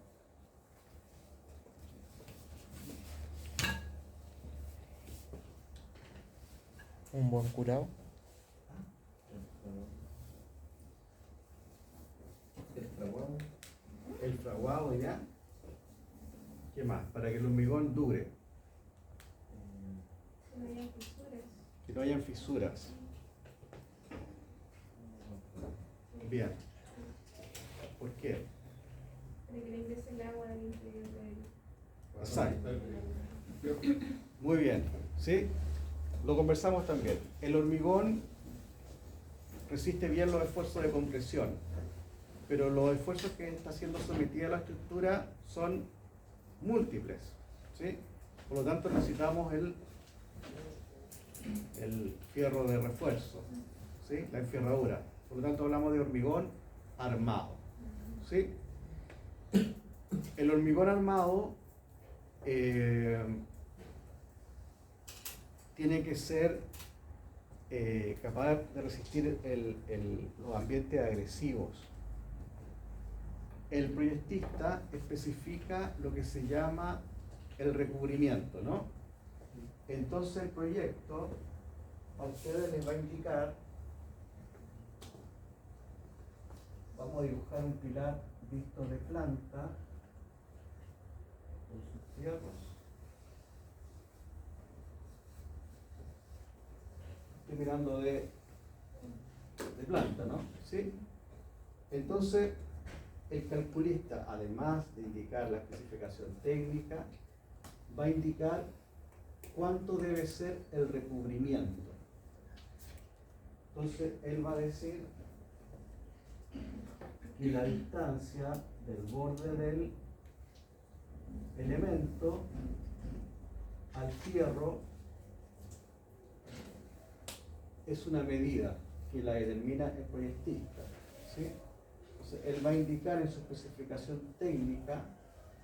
Un buen curado. El fragor. para que el hormigón dure, Que no haya fisuras. que no hayan fisuras. Bien. ¿Por qué? Para que le ingrese el agua al interior del. Exacto. Muy bien, ¿sí? Lo conversamos también. El hormigón resiste bien los esfuerzos de compresión, pero los esfuerzos que está siendo sometida la estructura son múltiples, ¿sí? Por lo tanto necesitamos el fierro de refuerzo, ¿sí? La enferradura. Por lo tanto hablamos de hormigón armado, ¿sí? El hormigón armado tiene que ser capaz de resistir los ambientes agresivos. El proyectista especifica lo que se llama el recubrimiento, ¿no? Entonces el proyecto a ustedes les va a indicar, vamos a dibujar un pilar visto de planta con sus fierros. Estoy mirando de planta, ¿no? ¿Sí? Entonces, el calculista, además de indicar la especificación técnica, va a indicar cuánto debe ser el recubrimiento. Entonces, él va a decir que la distancia del borde del elemento al fierro es una medida que la determina el proyectista, ¿sí? Entonces, él va a indicar en su especificación técnica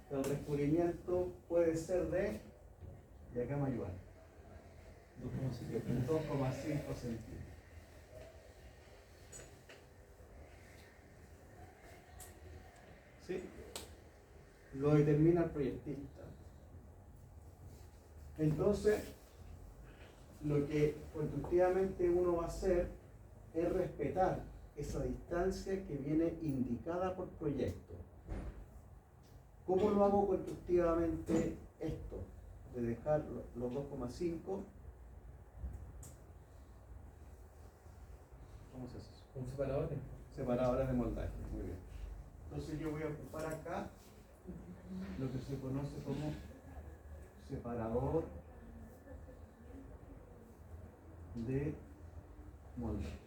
que el recubrimiento puede ser de acá me ayudan, 2,5 centímetros. ¿Sí? Lo determina el proyectista. Entonces, lo que constructivamente uno va a hacer es respetar esa distancia que viene indicada por proyecto. ¿Cómo lo hago constructivamente esto? De dejar los 2,5. ¿Cómo se hace eso? ¿Con separadores? Separadores de moldaje, muy bien. Entonces yo voy a ocupar acá lo que se conoce como separador de moldaje.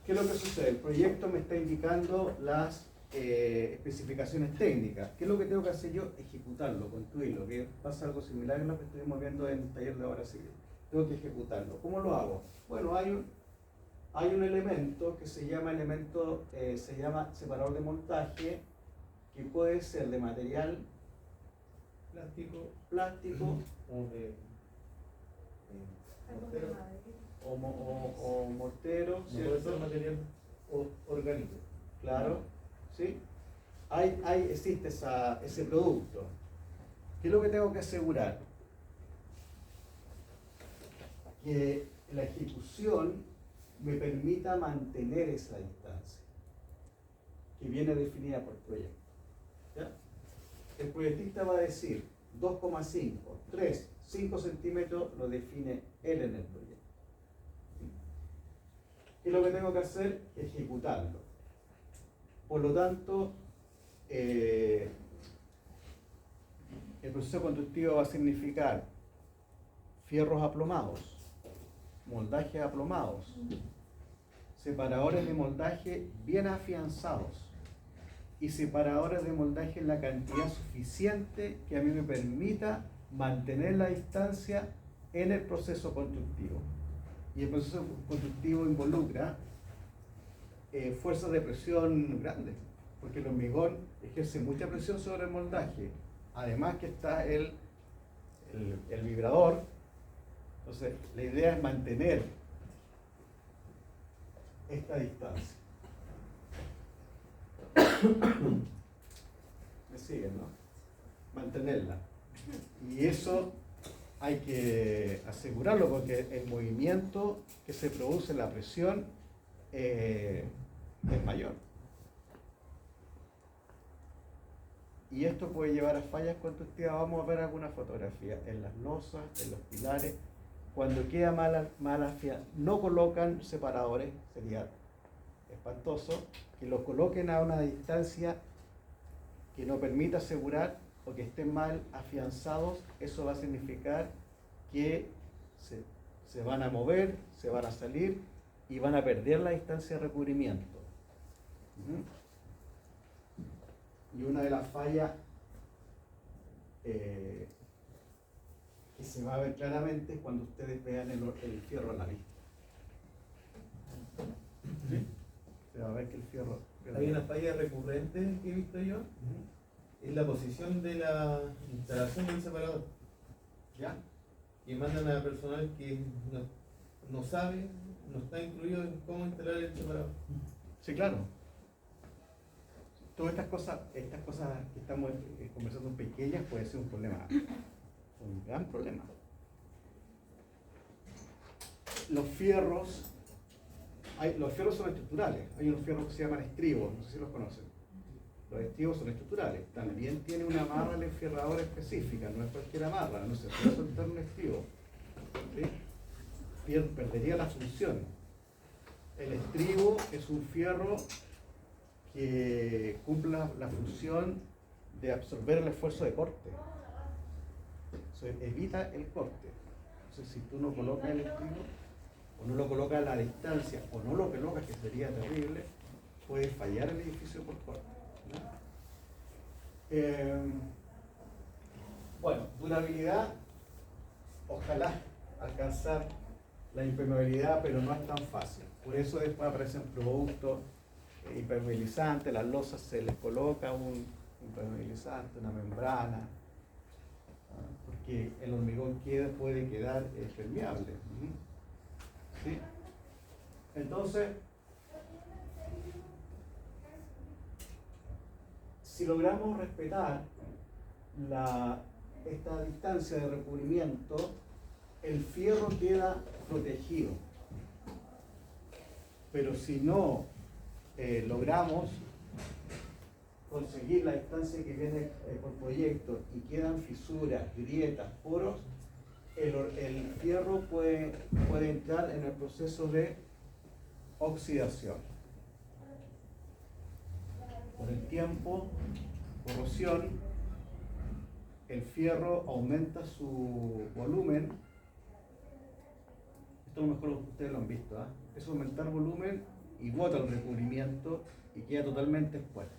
¿Qué es lo que sucede? El proyecto me está indicando las especificaciones técnicas. ¿Qué es lo que tengo que hacer yo? Ejecutarlo, construirlo. Que pasa algo similar a lo que estuvimos viendo en el taller de obra civil. Tengo que ejecutarlo. ¿Cómo lo hago? Bueno, hay un elemento que se llama separador de montaje, que puede ser de material plástico O de Algo de mortero. madera. o mortero, No puede ¿cierto? ser material orgánico. Claro, ¿sí? Existe ese producto. ¿Qué es lo que tengo que asegurar? Que la ejecución me permita mantener esa distancia que viene definida por proyecto. ¿Ya? El proyectista va a decir 2,5, 3, 5 centímetros lo define él en el proyecto. ¿Qué es lo que tengo que hacer? Ejecutarlo. Por lo tanto, el proceso constructivo va a significar fierros aplomados, moldajes aplomados, separadores de moldaje bien afianzados y separadores de moldaje en la cantidad suficiente que a mí me permita mantener la distancia en el proceso constructivo. Y el proceso constructivo involucra fuerzas de presión grandes, porque el hormigón ejerce mucha presión sobre el moldaje. Además que está el vibrador. Entonces, la idea es mantener esta distancia. ¿Me siguen, no? Mantenerla. Y eso hay que asegurarlo porque el movimiento que se produce, la presión, es mayor. Y esto puede llevar a fallas constructivas. Vamos a ver alguna fotografía en las losas, en los pilares. Cuando queda mala no colocan separadores, sería espantoso, que los coloquen a una distancia que no permita asegurar o que estén mal afianzados. Eso va a significar que se van a mover, se van a salir y van a perder la distancia de recubrimiento. Y una de las fallas que se va a ver claramente es cuando ustedes vean el fierro a la vista. ¿Sí? Se va a ver que el fierro... Hay una falla recurrente que he visto yo, es la posición de la instalación del separador. ¿Ya? Y mandan a personal que no sabe, no está incluido en cómo instalar el separador. Sí, claro. Todas estas cosas que estamos conversando pequeñas puede ser un problema, un gran problema. Los fierros son estructurales. Hay unos fierros que se llaman estribos, no sé si los conocen. Los estribos son estructurales. También tiene una amarra al enfierrador específica, no es cualquier amarra, no se puede soltar un estribo. ¿Sí? Perdería la función. El estribo es un fierro que cumple la función de absorber el esfuerzo de corte. Eso evita el corte. Entonces, si tú no colocas el estribo, o no lo colocas a la distancia, o no lo colocas, que sería terrible, puede fallar el edificio por corte, ¿no? Bueno, durabilidad, ojalá alcanzar la impermeabilidad, pero no es tan fácil. Por eso después aparecen productos impermeabilizantes, las losas se les coloca un impermeabilizante, una membrana, porque el hormigón puede quedar permeable. ¿Sí? Entonces, si logramos respetar esta distancia de recubrimiento, el fierro queda protegido. Pero si no logramos conseguir la distancia que viene por proyecto y quedan fisuras, grietas, poros, el fierro puede entrar en el proceso de oxidación. Con el tiempo, corrosión, el fierro aumenta su volumen. Esto a lo mejor ustedes lo han visto, ¿eh? Es aumentar volumen y bota el recubrimiento y queda totalmente expuesto.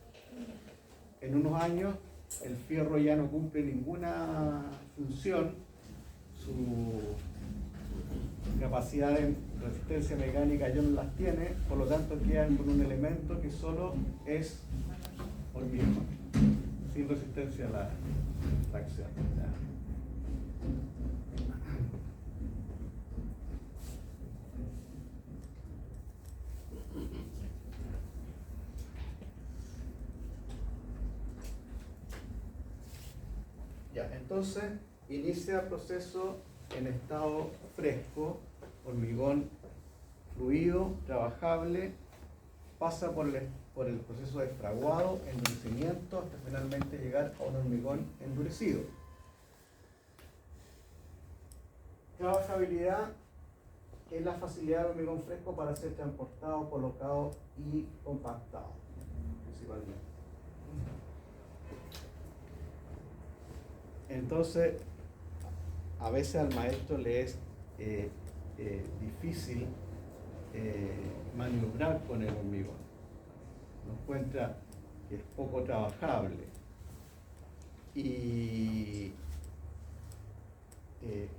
En unos años el fierro ya no cumple ninguna función, su capacidad de resistencia mecánica ya no las tiene, por lo tanto quedan con un elemento que solo es hormigón, sin resistencia a la tracción. Entonces inicia el proceso en estado fresco, hormigón fluido, trabajable, pasa por el proceso de fraguado, endurecimiento, hasta finalmente llegar a un hormigón endurecido. Trabajabilidad es la facilidad del hormigón fresco para ser transportado, colocado y compactado, principalmente. Entonces, a veces al maestro le es difícil maniobrar con el hormigón. Lo encuentra que es poco trabajable. Y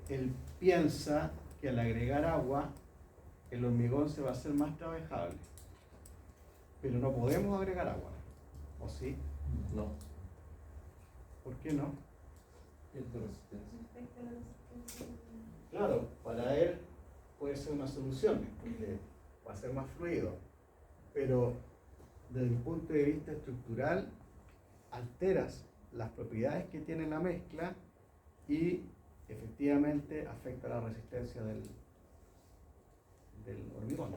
él piensa que al agregar agua, el hormigón se va a hacer más trabajable. Pero no podemos agregar agua, ¿o sí? No. ¿Por qué no? Pierde resistencia. Respecto a la resistencia. Claro, para él puede ser una solución, porque va a ser más fluido, pero desde el punto de vista estructural alteras las propiedades que tiene la mezcla y efectivamente afecta la resistencia del hormigón.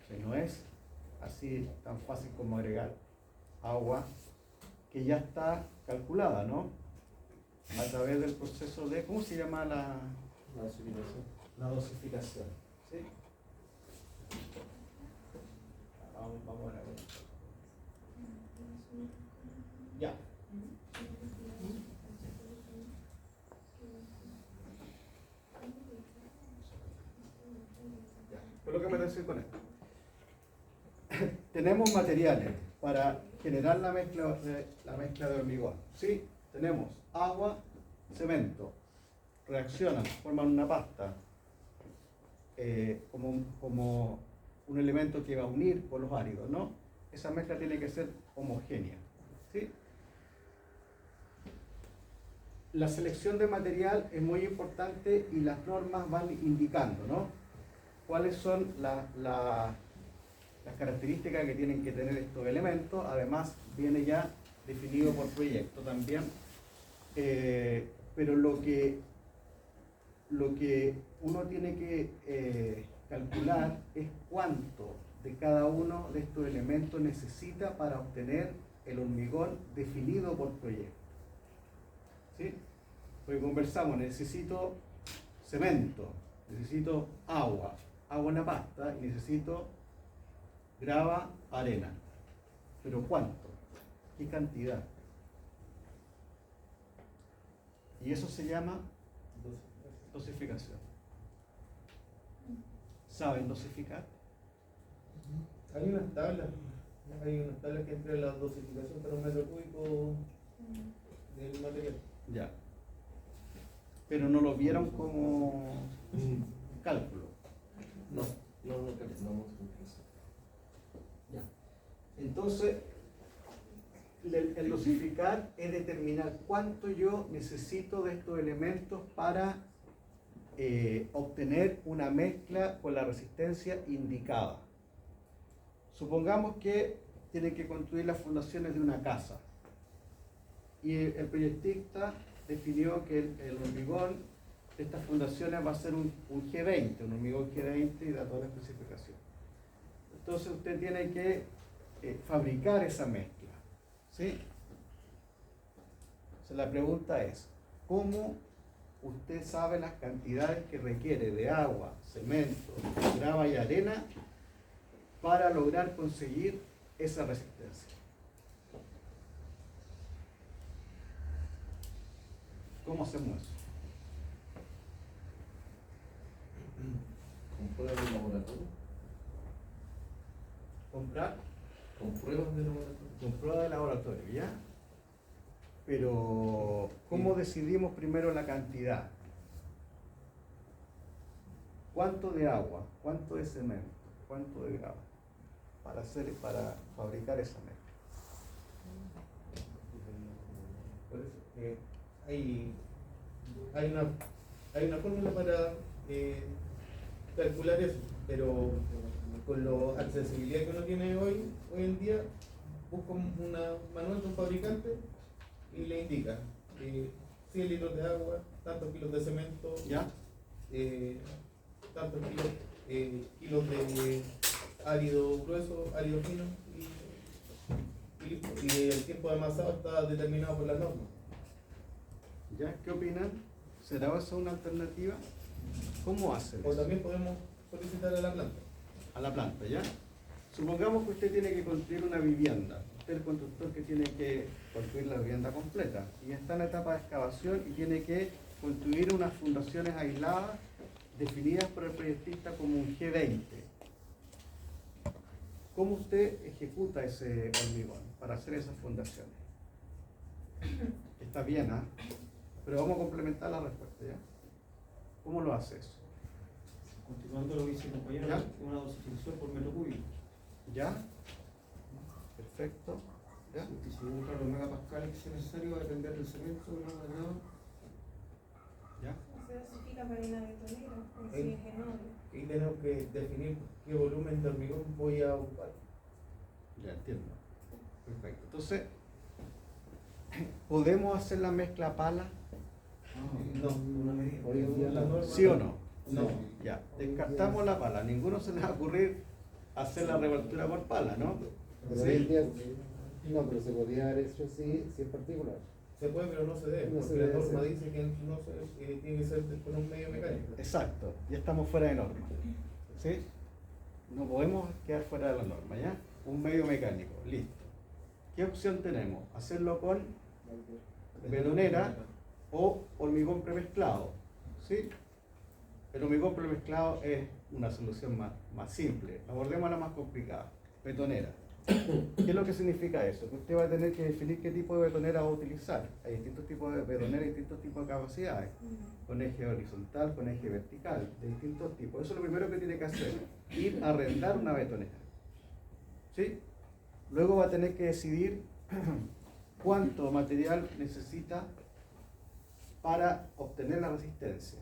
O sea, no es así tan fácil como agregar agua que ya está calculada, ¿no? A través del proceso de, ¿cómo se llama la dosificación. dosificación? ¿Sí? Vamos a ver. Ya. ¿Qué es lo que me decir con esto? Tenemos materiales para generar la mezcla de hormigón. ¿Sí? Tenemos agua, cemento, reaccionan, forman una pasta como un elemento que va a unir con los áridos, ¿no? Esa mezcla tiene que ser homogénea. ¿Sí? La selección de material es muy importante y las normas van indicando, ¿no? Cuáles son las características que tienen que tener estos elementos. Además, viene ya definido por proyecto también. Pero lo que uno tiene que calcular es cuánto de cada uno de estos elementos necesita para obtener el hormigón definido por proyecto. ¿Sí? Porque conversamos, necesito cemento, necesito agua en la pasta y necesito grava, arena. ¿Pero cuánto? ¿Qué cantidad? Y eso se llama dosificación. ¿Saben dosificar? Hay unas tablas que entre la dosificación para un metro cúbico del material. Ya. Pero no lo vieron como cálculo. No calculamos con eso. Ya. Entonces, el dosificar es determinar cuánto yo necesito de estos elementos para obtener una mezcla con la resistencia indicada. Supongamos que tienen que construir las fundaciones de una casa y el proyectista definió que el hormigón de estas fundaciones va a ser un G20, un hormigón G20 y da toda la especificación. Entonces usted tiene que fabricar esa mezcla, ¿sí? Entonces la pregunta es, ¿cómo usted sabe las cantidades que requiere de agua, cemento, grava y arena para lograr conseguir esa resistencia? ¿Cómo hacemos eso? ¿Con pruebas de laboratorio? Comprar ¿Con pruebas de laboratorio? con prueba de laboratorio, ¿ya? Pero, ¿cómo decidimos primero la cantidad? ¿Cuánto de agua? ¿Cuánto de cemento? ¿Cuánto de grava? Para fabricar esa mezcla. Por eso, hay una fórmula para calcular eso, pero con la accesibilidad que uno tiene hoy en día, busca un manual de un fabricante y le indica 100 litros de agua, tantos kilos de cemento, ¿Ya? tantos kilos de árido grueso, árido fino, y el tiempo de amasado está determinado por las normas. ¿Ya? ¿Qué opinan? ¿Será eso una alternativa? ¿Cómo hacen O eso? también podemos solicitar a la planta. A la planta, ¿ya? Supongamos que usted tiene que construir una vivienda. Usted es el constructor que tiene que construir la vivienda completa y está en la etapa de excavación y tiene que construir unas fundaciones aisladas definidas por el proyectista como un G20. ¿Cómo usted ejecuta ese hormigón para hacer esas fundaciones? Está bien, ¿ah? Pero vamos a complementar la respuesta, ¿ya? ¿Cómo lo hace eso? Continuando lo que dice el compañero, ¿Ya? una dosificación por metro cúbico. ¿Ya? Perfecto. ¿Ya? Y según los megapascales que sea necesario, va a depender del cemento, del agua, del agua. ¿Ya? Se dosifica para una betonera, si es enorme. Y tenemos que definir qué volumen de hormigón voy a ocupar. Ya entiendo. Perfecto. Entonces, ¿podemos hacer la mezcla pala? No, hoy en día la norma. ¿Sí o no? No. Ya. Descartamos la pala. Ninguno se les va a ocurrir hacer la revoltura por pala, ¿no? Pero hoy en día, no, pero se podía haber hecho así si es particular. Se puede, pero no se debe, No se porque la debe norma hacer. dice que no se, tiene que ser con un medio mecánico. Exacto, ya estamos fuera de norma. ¿Sí? No podemos quedar fuera de la norma, ¿ya? Un medio mecánico, listo. ¿Qué opción tenemos? Hacerlo con betonera o hormigón premezclado. ¿Sí? El hormigón premezclado es una solución más simple. Abordemos la más complicada. Betonera. ¿Qué es lo que significa eso? Que usted va a tener que definir qué tipo de betonera va a utilizar. Hay distintos tipos de betonera y distintos tipos de capacidades. Con eje horizontal, con eje vertical, de distintos tipos. Eso es lo primero que tiene que hacer. Ir a arrendar una betonera. ¿Sí? Luego va a tener que decidir cuánto material necesita para obtener la resistencia.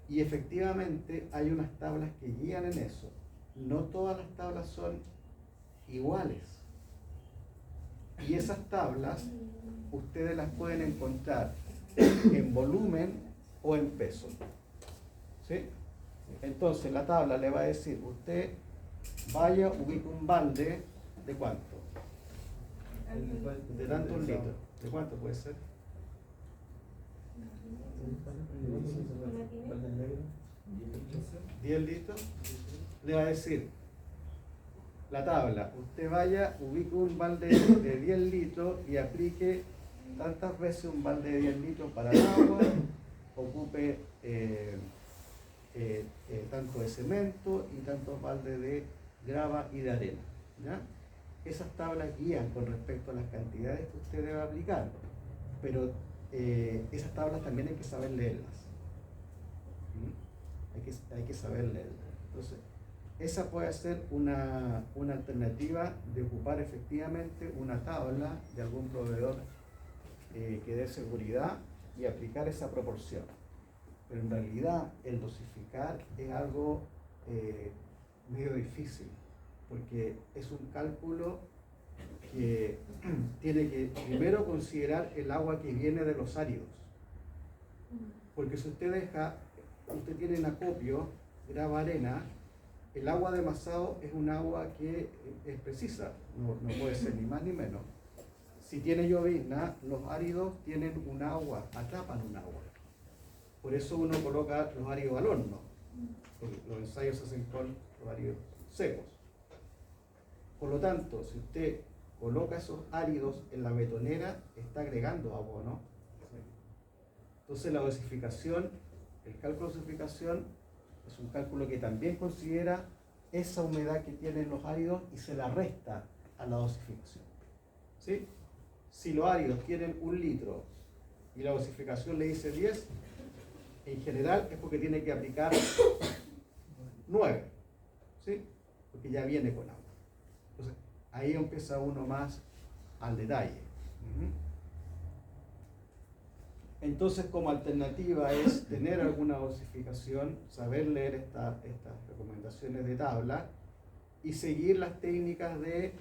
Y efectivamente hay unas tablas que guían en eso. No todas las tablas son iguales. Y esas tablas ustedes las pueden encontrar en volumen o en peso. ¿Sí? Entonces la tabla le va a decir, usted vaya, ubique un balde de cuánto. De tantos litros. ¿De cuánto puede ser? 10 litros. Le va a decir la tabla, usted vaya, ubique un balde de 10 litros y aplique tantas veces un balde de 10 litros para el agua, ocupe tanto de cemento y tantos baldes de grava y de arena. ¿Ya? Esas tablas guían con respecto a las cantidades que usted debe aplicar, pero esas tablas también hay que saber leerlas. Hay que saber leerlas. Entonces, esa puede ser una alternativa de ocupar efectivamente una tabla de algún proveedor que dé seguridad y aplicar esa proporción. Pero en realidad el dosificar es algo medio difícil, porque es un cálculo que tiene que primero considerar el agua que viene de los áridos. Porque si usted tiene en acopio, grava, arena, el agua de masado es un agua que es precisa, no puede ser ni más ni menos. Si tiene llovizna, los áridos tienen un agua, atrapan un agua. Por eso uno coloca los áridos al horno, porque los ensayos se hacen con los áridos secos. Por lo tanto, si usted coloca esos áridos en la betonera, está agregando agua, ¿no? Entonces la dosificación, el cálculo de dosificación es un cálculo que también considera esa humedad que tienen los áridos y se la resta a la dosificación. ¿Sí? Si los áridos tienen 1 litro y la dosificación le dice 10, en general es porque tiene que aplicar 9, ¿sí? Porque ya viene con agua. Entonces, ahí empieza uno más al detalle. Entonces, como alternativa es tener alguna dosificación, saber leer estas recomendaciones de tabla y seguir las técnicas de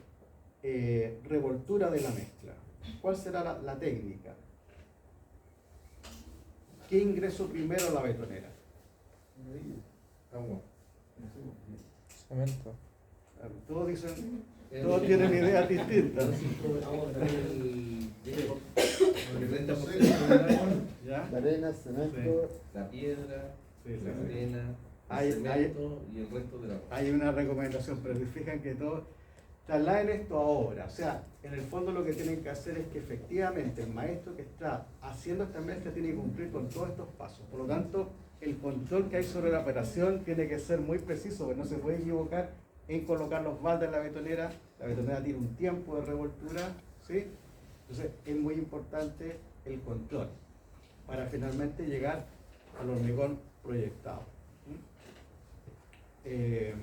revoltura de la mezcla. ¿Cuál será la técnica? ¿Qué ingreso primero a la betonera? Agua. Cemento. Todos dicen, todos tienen ideas distintas. El 30% del agua, ¿Ya? La arena, cemento, la piedra, Sí, la sí. arena, Hay- el cemento y el resto del agua. Hay una recomendación, pero se fijan que todos trasladen esto a obra. O sea, en el fondo lo que tienen que hacer es que efectivamente el maestro que está haciendo esta mezcla tiene que cumplir con todos estos pasos. Por lo tanto, el control que hay sobre la operación tiene que ser muy preciso, porque no se puede equivocar en colocar los baldes en la betonera. La betonera tiene un tiempo de revoltura, ¿sí? Entonces es muy importante el control para finalmente llegar al hormigón proyectado. ¿Qué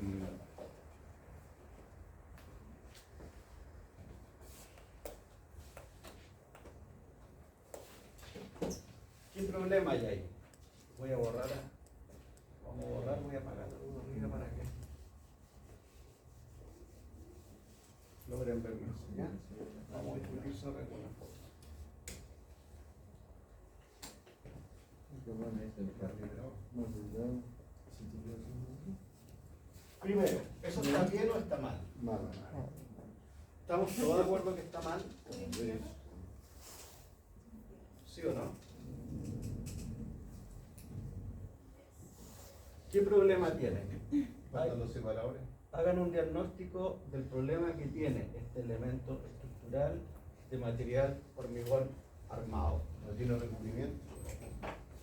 problema hay ahí? Voy a borrar. Vamos a borrar, voy a apagar la luz arriba para que logren verme. ¿Ya? Vamos a discutir sobre algunas cosas. más delgado. Primero, ¿eso está bien o está mal? Mal. ¿Estamos todos de acuerdo que está mal? ¿Sí o no? ¿Qué problema tiene? Faltan los separadores. Hagan un diagnóstico del problema que tiene este elemento estructural de material hormigón armado. No tiene recubrimiento.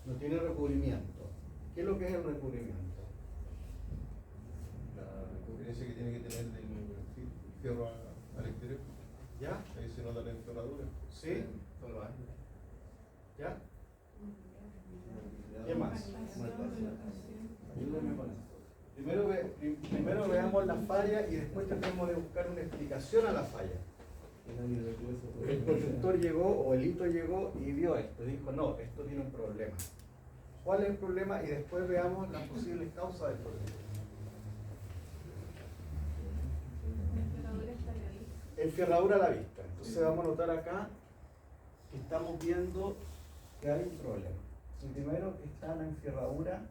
No tiene recubrimiento. ¿Qué es lo que es el recubrimiento? La recubriencia que tiene que tener del fierro al exterior. ¿Ya? Ahí se nota la enferradura. ¿Sí? Todos los años. ¿Ya? ¿Qué más? Ayúdenme con esto. Primero veamos la falla y después tratemos de buscar una explicación a la falla. El constructor llegó o el hito llegó y vio esto, dijo no, esto tiene un problema. ¿Cuál es el problema? Y después veamos las posibles causas del problema. Enferradura a la vista. Entonces vamos a notar acá que estamos viendo que hay un problema. El primero que está la enferradura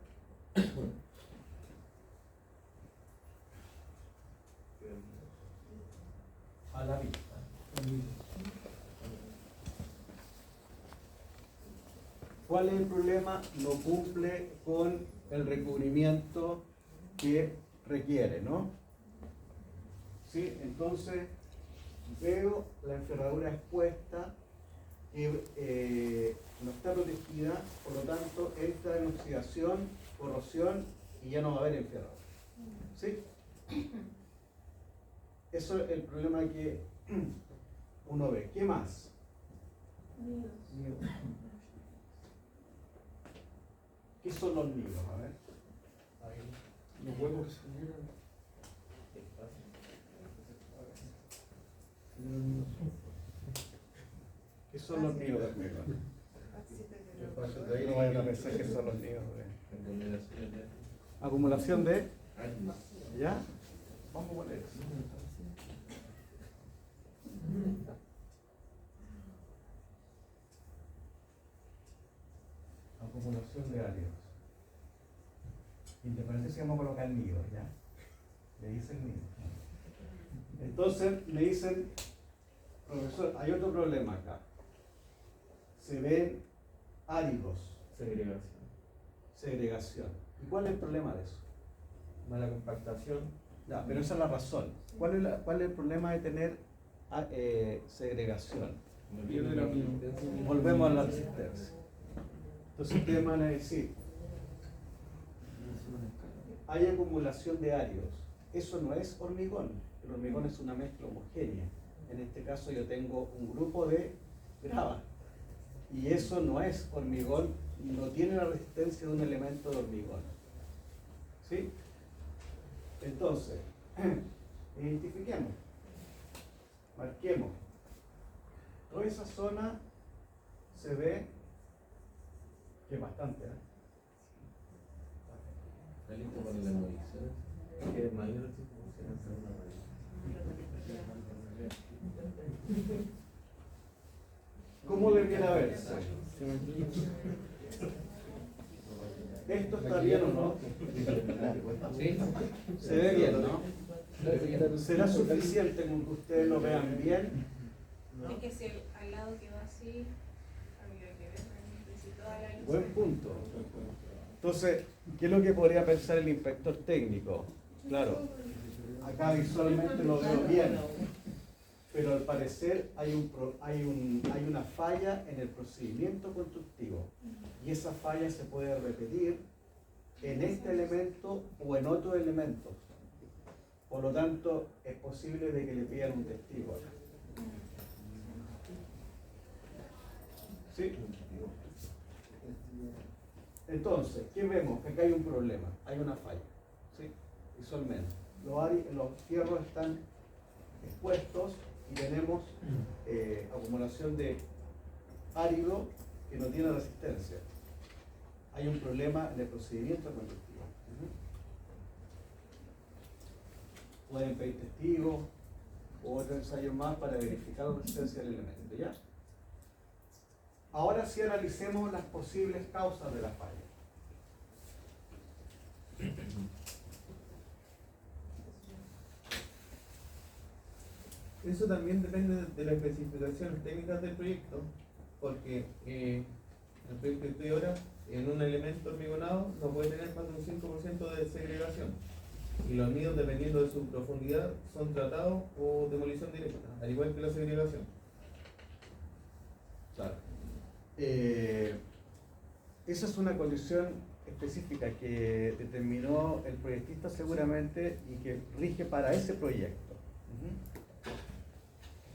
a la vista. ¿Cuál es el problema? No cumple con el recubrimiento que requiere, ¿no? ¿Sí? Entonces veo la enferradura expuesta que no está protegida, por lo tanto entra en oxidación, corrosión y ya no va a haber enferradura. ¿Sí? Eso es el problema que uno ve. ¿Qué más? ¿Qué son los nidos? A ver. Los huevos que se generan. ¿Qué son los nidos de hormigón? Espacios de aire No vayan a pensar que son los nidos. Combinaciones de Acumulación de. años. ¿Ya? Vamos a poner eso. Acumulación de áreas. Independientemente si vamos a colocar nidos, ¿ya? Le dicen nidos. Entonces me dicen, profesor, hay otro problema acá. Se ven áridos. Segregación. ¿Y cuál es el problema de eso? Mala compactación. Ya, pero esa es la razón. ¿Cuál es el problema de tener segregación? Volvemos a la resistencia. Entonces ustedes van a decir, hay acumulación de áridos. Eso no es hormigón. El hormigón es una mezcla homogénea. En este caso yo tengo un grupo de grava. Y eso no es hormigón, no tiene la resistencia de un elemento de hormigón. ¿Sí? Entonces, identifiquemos, marquemos. Toda esa zona se ve que es bastante, ¿eh? Está listo para la movilización. Que es mayor. ¿Cómo debiera verse? ¿Esto está bien o no? Sí. Se ve bien, ¿no? ¿Será suficiente con que ustedes lo vean bien? Es que si al lado quedó así, habría que ver, necesito toda la luz. Buen punto. Entonces, ¿qué es lo que podría pensar el inspector técnico? Claro, acá visualmente lo veo bien, pero al parecer hay una falla en el procedimiento constructivo y esa falla se puede repetir en este elemento o en otro elemento. Por lo tanto, es posible de que le pidan un testigo acá. ¿Sí? Entonces, ¿qué vemos? Que acá hay un problema, hay una falla. ¿Sí? Visualmente. Los fierros están expuestos y tenemos acumulación de árido que no tiene resistencia. Hay un problema en el procedimiento constructivo. Pueden pedir testigos o otro ensayo más para verificar la resistencia del elemento, ¿ya? Ahora sí analicemos las posibles causas de la falla. Eso también depende de las especificaciones técnicas del proyecto, porque el proyecto que estoy ahora, en un elemento hormigonado, no puede tener más de un 5% de segregación. Y los nidos, dependiendo de su profundidad, son tratados o demolición directa, al igual que la segregación. Claro. Esa es una condición específica que determinó el proyectista seguramente y que rige para ese proyecto.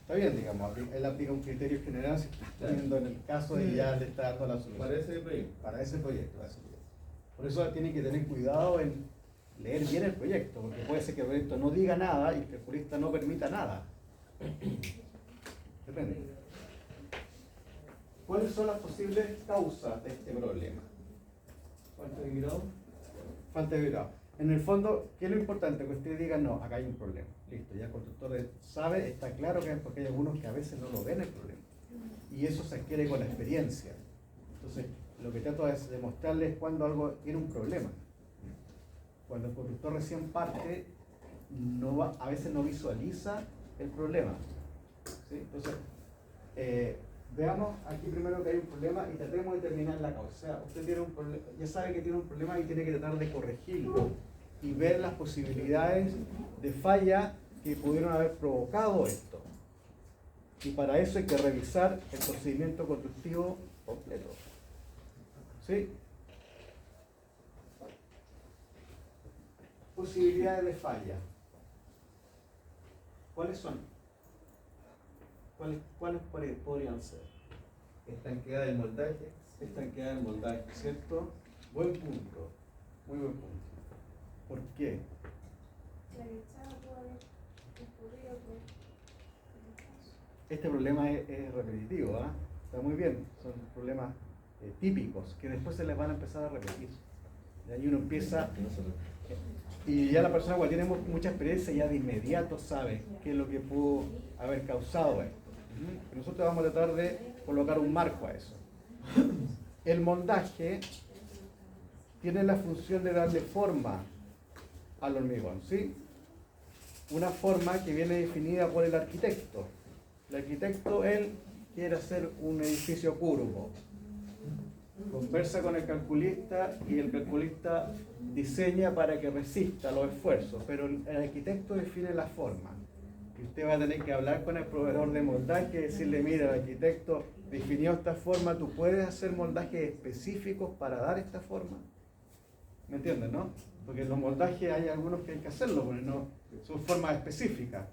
Está bien, digamos, él aplica un criterio general, se está poniendo en el caso y ya le está dando la solución. Para ese proyecto. Para ese proyecto. Por eso tiene que tener cuidado en leer bien el proyecto, porque puede ser que el proyecto no diga nada y que el jurista no permita nada. Depende. ¿Cuáles son las posibles causas de este problema? Falta de grado. Falta de grado. En el fondo, ¿qué es lo importante? Que usted diga, no, acá hay un problema. Listo, ya el constructor sabe, está claro que es porque hay algunos que a veces no lo ven el problema. Y eso se adquiere con la experiencia. Entonces, lo que trato es demostrarles cuando algo tiene un problema. Cuando el constructor recién parte, a veces no visualiza el problema. ¿Sí? Entonces, veamos aquí primero que hay un problema y tratemos de determinar la causa. O sea, usted tiene un problema, ya sabe que tiene un problema y tiene que tratar de corregirlo y ver las posibilidades de falla que pudieron haber provocado esto. Y para eso hay que revisar el procedimiento constructivo completo. ¿Sí? Posibilidades de falla. ¿Cuáles son? ¿Cuáles podrían ser? Estanqueada del moldaje. Estanqueada del moldaje, ¿cierto? Buen punto, muy buen punto. ¿Por qué? La lechada puede haber ocurrido por el caso. Este problema es repetitivo, ¿ah? Está muy bien, son problemas típicos que después se les van a empezar a repetir. Y ahí uno empieza, y ya la persona cuando tiene mucha experiencia ya de inmediato sabe qué es lo que pudo haber causado esto. Nosotros vamos a tratar de colocar un marco a eso. El moldaje tiene la función de darle forma al hormigón, ¿sí? Una forma que viene definida por el arquitecto. El arquitecto, él quiere hacer un edificio curvo. Conversa con el calculista y el calculista diseña para que resista los esfuerzos, pero el arquitecto define la forma. Y usted va a tener que hablar con el proveedor de moldaje y decirle, mira, el arquitecto definió esta forma, ¿tú puedes hacer moldajes específicos para dar esta forma? ¿Me entienden, no? Porque en los moldajes hay algunos que hay que hacerlo, porque no son formas específicas,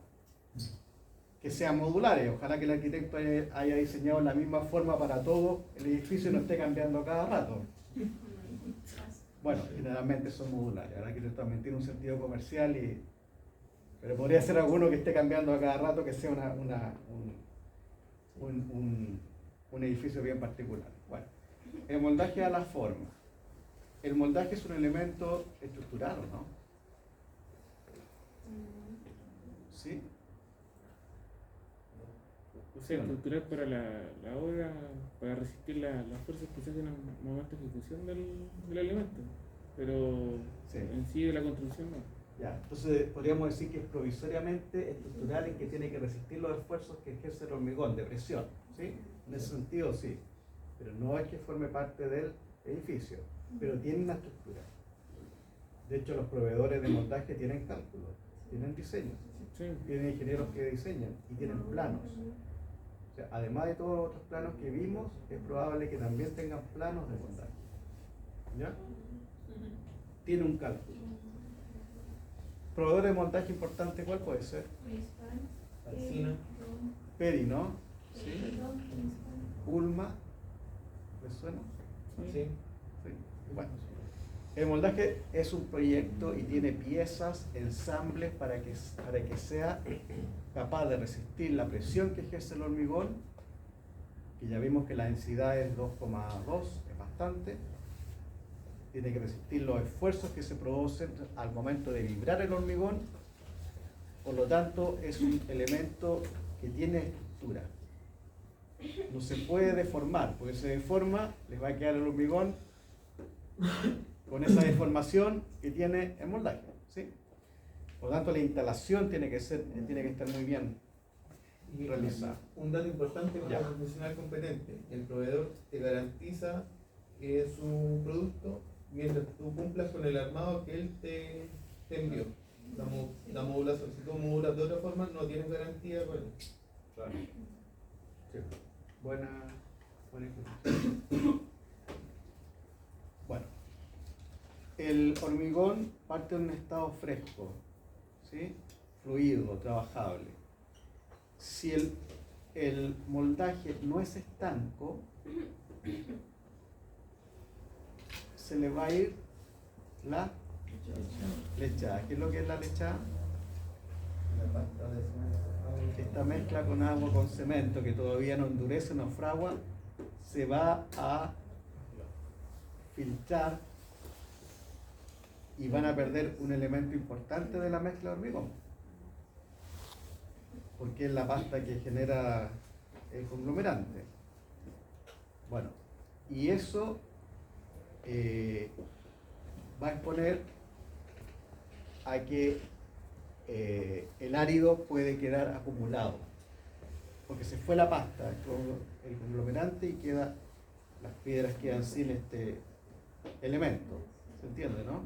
que sean modulares. Ojalá que el arquitecto haya diseñado la misma forma para todo el edificio y no esté cambiando cada rato. Bueno, generalmente son modulares. El arquitecto también tiene un sentido comercial, pero podría ser alguno que esté cambiando a cada rato, que sea un edificio bien particular. Bueno, el moldaje a la forma. El moldaje es un elemento estructural, ¿o no? ¿Sí? O sea, estructural para la obra, para resistir las fuerzas que se hacen al momento de ejecución del elemento, pero Sí. en sí de la construcción no. Ya, entonces podríamos decir que es provisoriamente estructural y que tiene que resistir los esfuerzos que ejerce el hormigón de presión, ¿sí? En ese sentido sí, pero no es que forme parte del edificio, pero tiene una estructura. De hecho, los proveedores de montaje tienen cálculos, tienen diseños, Sí. tienen ingenieros que diseñan y tienen planos. O sea, además de todos los otros planos que vimos, es probable que también tengan planos de montaje. ¿Ya? Tiene un cálculo. Proveedor de montaje importante, ¿cuál puede ser? Alcina. Peri, ¿no? ¿Sí? Ulma. ¿Les suena? Sí. Sí. Bueno. El moldaje es un proyecto y tiene piezas, ensambles para que sea capaz de resistir la presión que ejerce el hormigón, que ya vimos que la densidad es 2,2, es bastante. Tiene que resistir los esfuerzos que se producen al momento de vibrar el hormigón. Por lo tanto, es un elemento que tiene estructura. No se puede deformar, porque si se deforma, les va a quedar el hormigón con esa deformación que tiene el moldaje, ¿sí? Por lo tanto, la instalación tiene que estar muy bien realizar. Un dato importante para Ya. el profesional competente: el proveedor te garantiza su producto mientras tú cumplas con el armado que él te envió. La modulación, si tú modulas de otra forma, no tienes garantía con él. Claro. Sí. Buena información. Bueno, el hormigón parte de un estado fresco, ¿sí? Fluido, trabajable. Si el moldaje no es estanco, se le va a ir la lechada. ¿Qué es lo que es la lechada? La pasta de cemento. Esta mezcla con agua, con cemento, que todavía no endurece, no fragua, se va a filtrar y van a perder un elemento importante de la mezcla de hormigón, porque es la pasta que genera el conglomerante. Bueno, y eso va a exponer a que el árido puede quedar acumulado, porque se fue la pasta, todo el conglomerante y las piedras quedan sin este elemento. ¿Se entiende, no?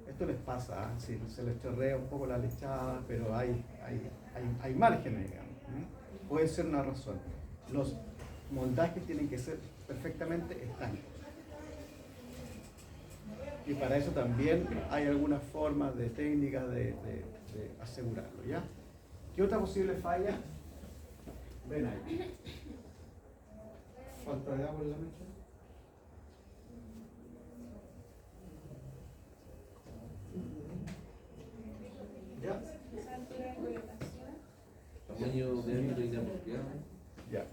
Esto les pasa, si se les chorrea un poco la lechada, pero hay márgenes, digamos. Puede ser una razón. Los moldajes tienen que ser perfectamente estancos. Y para eso también hay algunas formas de técnicas de asegurarlo, ¿ya? ¿Qué otra posible falla? Ven ahí. Falta de agua en la mezcla. ¿Ya? Esa altura de colocación. Tamaño de ámbito inapropiado. Ya.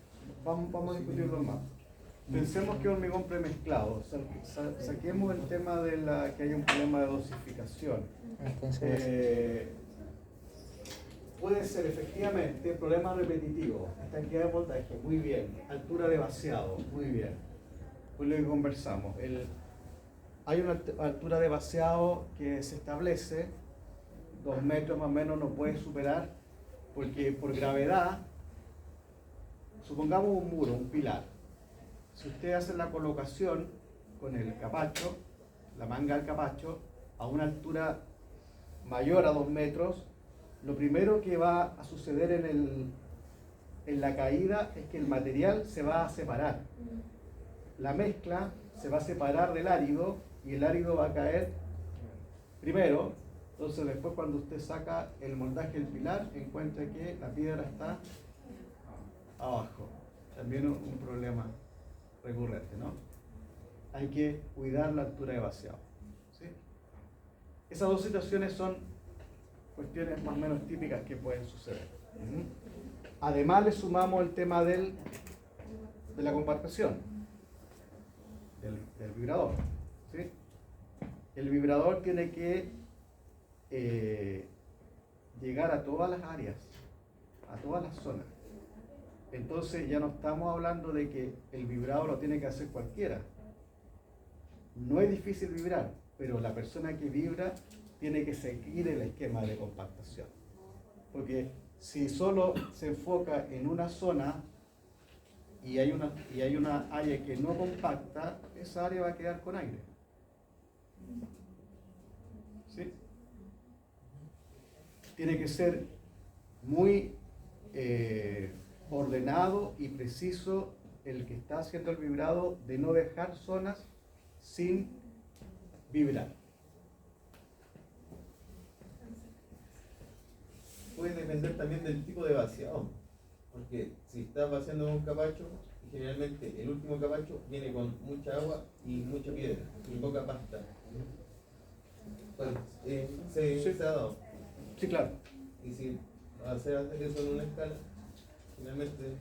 Vamos a discutirlo más. Pensemos que hormigón premezclado. Saquemos el tema de que hay un problema de dosificación. Entonces, Puede ser efectivamente problema repetitivo, estanqueidad de voltaje, muy bien, altura de vaciado, muy bien. Pues lo que conversamos, hay una altura de vaciado que se establece, 2 metros más o menos no puede superar, porque por gravedad, supongamos un muro, un pilar. Si usted hace la colocación con el capacho, la manga del capacho, a una altura mayor a 2 metros, lo primero que va a suceder en la caída es que el material se va a separar. La mezcla se va a separar del árido y el árido va a caer primero. Entonces después, cuando usted saca el moldaje del pilar, encuentra que la piedra está abajo. También un problema recurrente, ¿no? Hay que cuidar la altura de vaciado, ¿sí? Esas dos situaciones son cuestiones más o menos típicas que pueden suceder. Además le sumamos el tema de la compactación del vibrador, ¿sí? El vibrador tiene que llegar a todas las áreas, a todas las zonas. Entonces ya no estamos hablando de que el vibrado lo tiene que hacer cualquiera. No es difícil vibrar, pero la persona que vibra tiene que seguir el esquema de compactación. Porque si solo se enfoca en una zona y hay una área que no compacta, esa área va a quedar con aire. ¿Sí? Tiene que ser muy ordenado y preciso el que está haciendo el vibrado, de no dejar zonas sin vibrar. Puede depender también del tipo de vaciado, porque si estás vaciando un capacho, generalmente el último capacho viene con mucha agua y mucha piedra y poca pasta. Pues, se ha dado. Sí, claro. Y si hacer eso en una escala, finalmente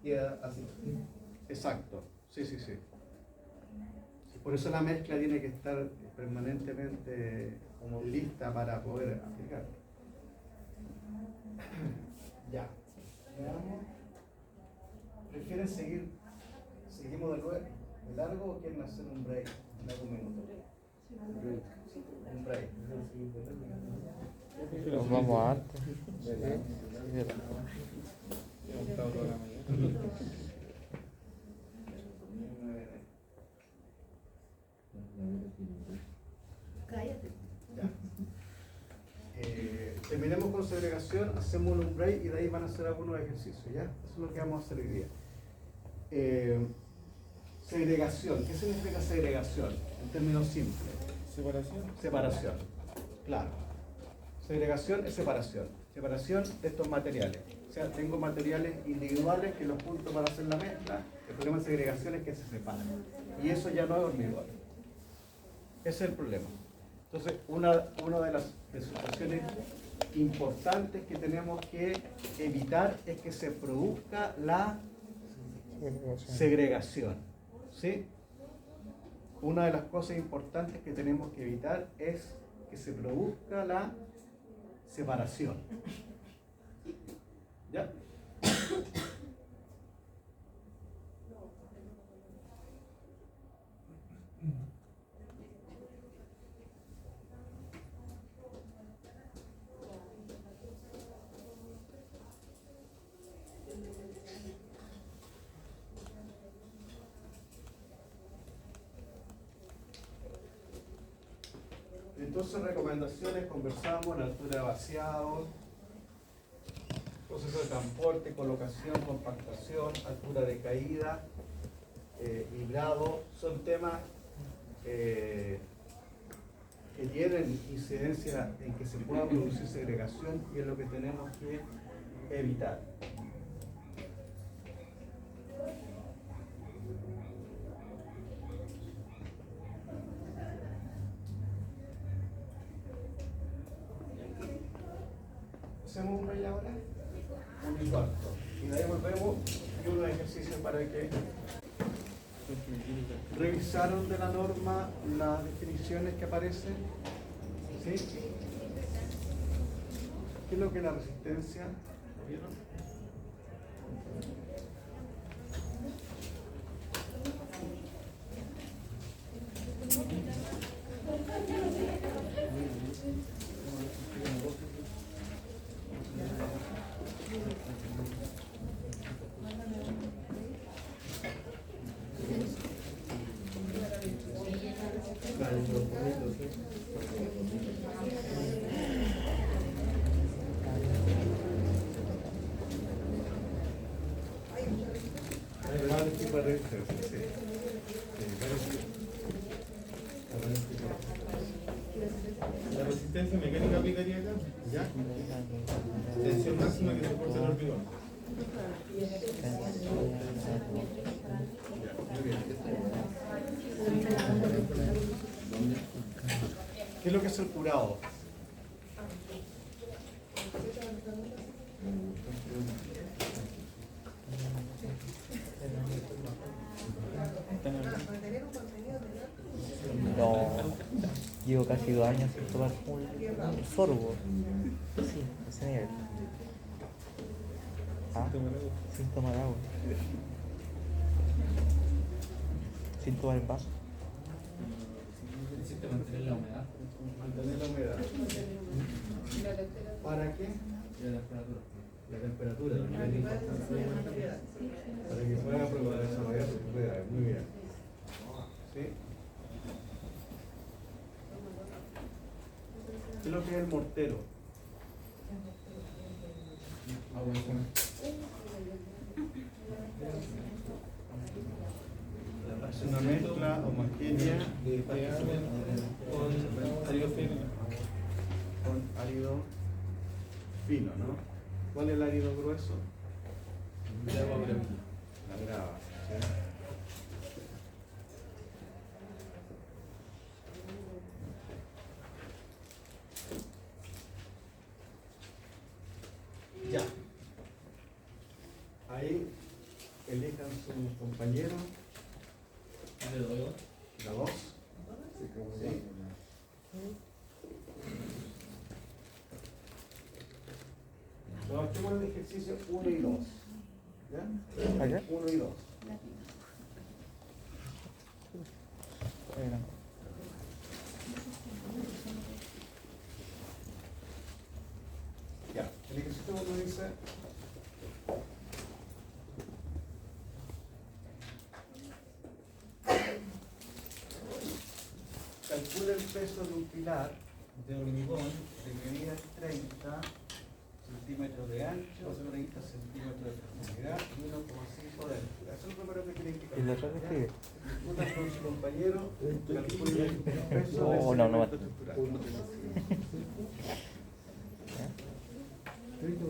queda así. Exacto. Sí. Por eso la mezcla tiene que estar permanentemente lista para poder aplicar. Ya. Veamos. ¿Prefieren seguimos de largo o quieren hacer un break en algún minuto? Un break. nos vamos antes. Sí, sí, segregación, hacemos un break y de ahí van a hacer algunos ejercicios, ¿ya? Eso es lo que vamos a hacer hoy día. Segregación, ¿qué significa segregación? En términos simples. Separación. Separación, claro. Segregación es separación. Separación de estos materiales. O sea, tengo materiales individuales que los junto para hacer la mezcla. El problema de segregación es que se separan. Y eso ya no es hormigón. Ese es el problema. Entonces, una de las situaciones importantes que tenemos que evitar es que se produzca la segregación. ¿Sí? Una de las cosas importantes que tenemos que evitar es que se produzca la separación. ¿Ya? Entonces, recomendaciones, conversamos, la altura de vaciado, proceso de transporte, colocación, compactación, altura de caída, hidrado, son temas que tienen incidencia en que se pueda producir segregación y es lo que tenemos que evitar. Hacemos un break ahora, un infarto, y de ahí volvemos y unos ejercicios para que revisaron de la norma las definiciones que aparecen. ¿Sí? ¿Qué es lo que es la resistencia? ¿Lo vieron? La resistencia mecánica aplicaría acá, ¿ya? Tensión máxima que soporta el hormigón. ¿Qué es lo que es el curado? No, llevo casi 2 años sin tomar un sorbo. Sí, ese nivel. Ah, sin tomar agua. Sin tomar el vaso. Necesito mantener la humedad. Mantener la humedad. ¿Para qué? Y la temperatura. La temperatura también es importante. Para que pueda desarrollar su propiedades. Muy bien. ¿Sí? ¿Qué es lo que es el mortero? Agua y fuego. Es una mezcla homogénea De con árido fino. con árido fino, ¿no? ¿Cuál es el árido grueso? De agua breve. La grava. ¿Sí? Ya. Ahí elijan su compañero, Le doy otro. la 2. Sí. Trabajemos el ejercicio 1 y 2. ¿Ya? ¿Acá? 1 y 2. Ya, el ejercicio 1 dice: calcula el peso de un pilar de hormigón de medida 30 centímetros de ancho, 30 centímetros de profundidad y 1,5 de altura. Eso es lo primero que tienen que ¿Y la otra calcular. qué? Discutan con su compañero, calculen el peso No, de ese no, no. elemento estructural.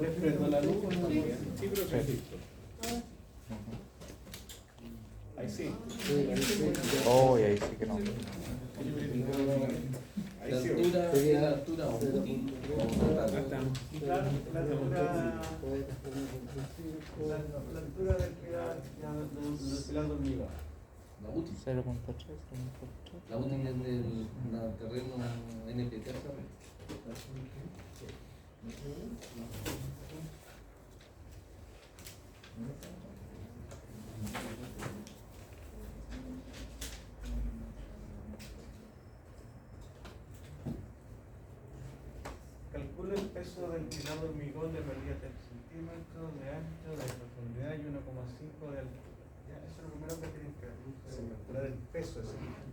¿Les prendo la luz o no? Sí, pero perfecto. Ahí sí. Oh, y ahí sí que no. Ahí La sí. altura, Sería- la altura útil o Claro, la altura. La altura del pilar, ya, del pilar de hormigón. la útil. 0.3, 0.3. La útil es del terreno NPT, ¿sabes? Calcula el peso del pilar de hormigón de medida 3 centímetros de ancho, de profundidad y 1,5 de altura. Ya, eso es lo primero que tienen que calcular el peso de ese pilar.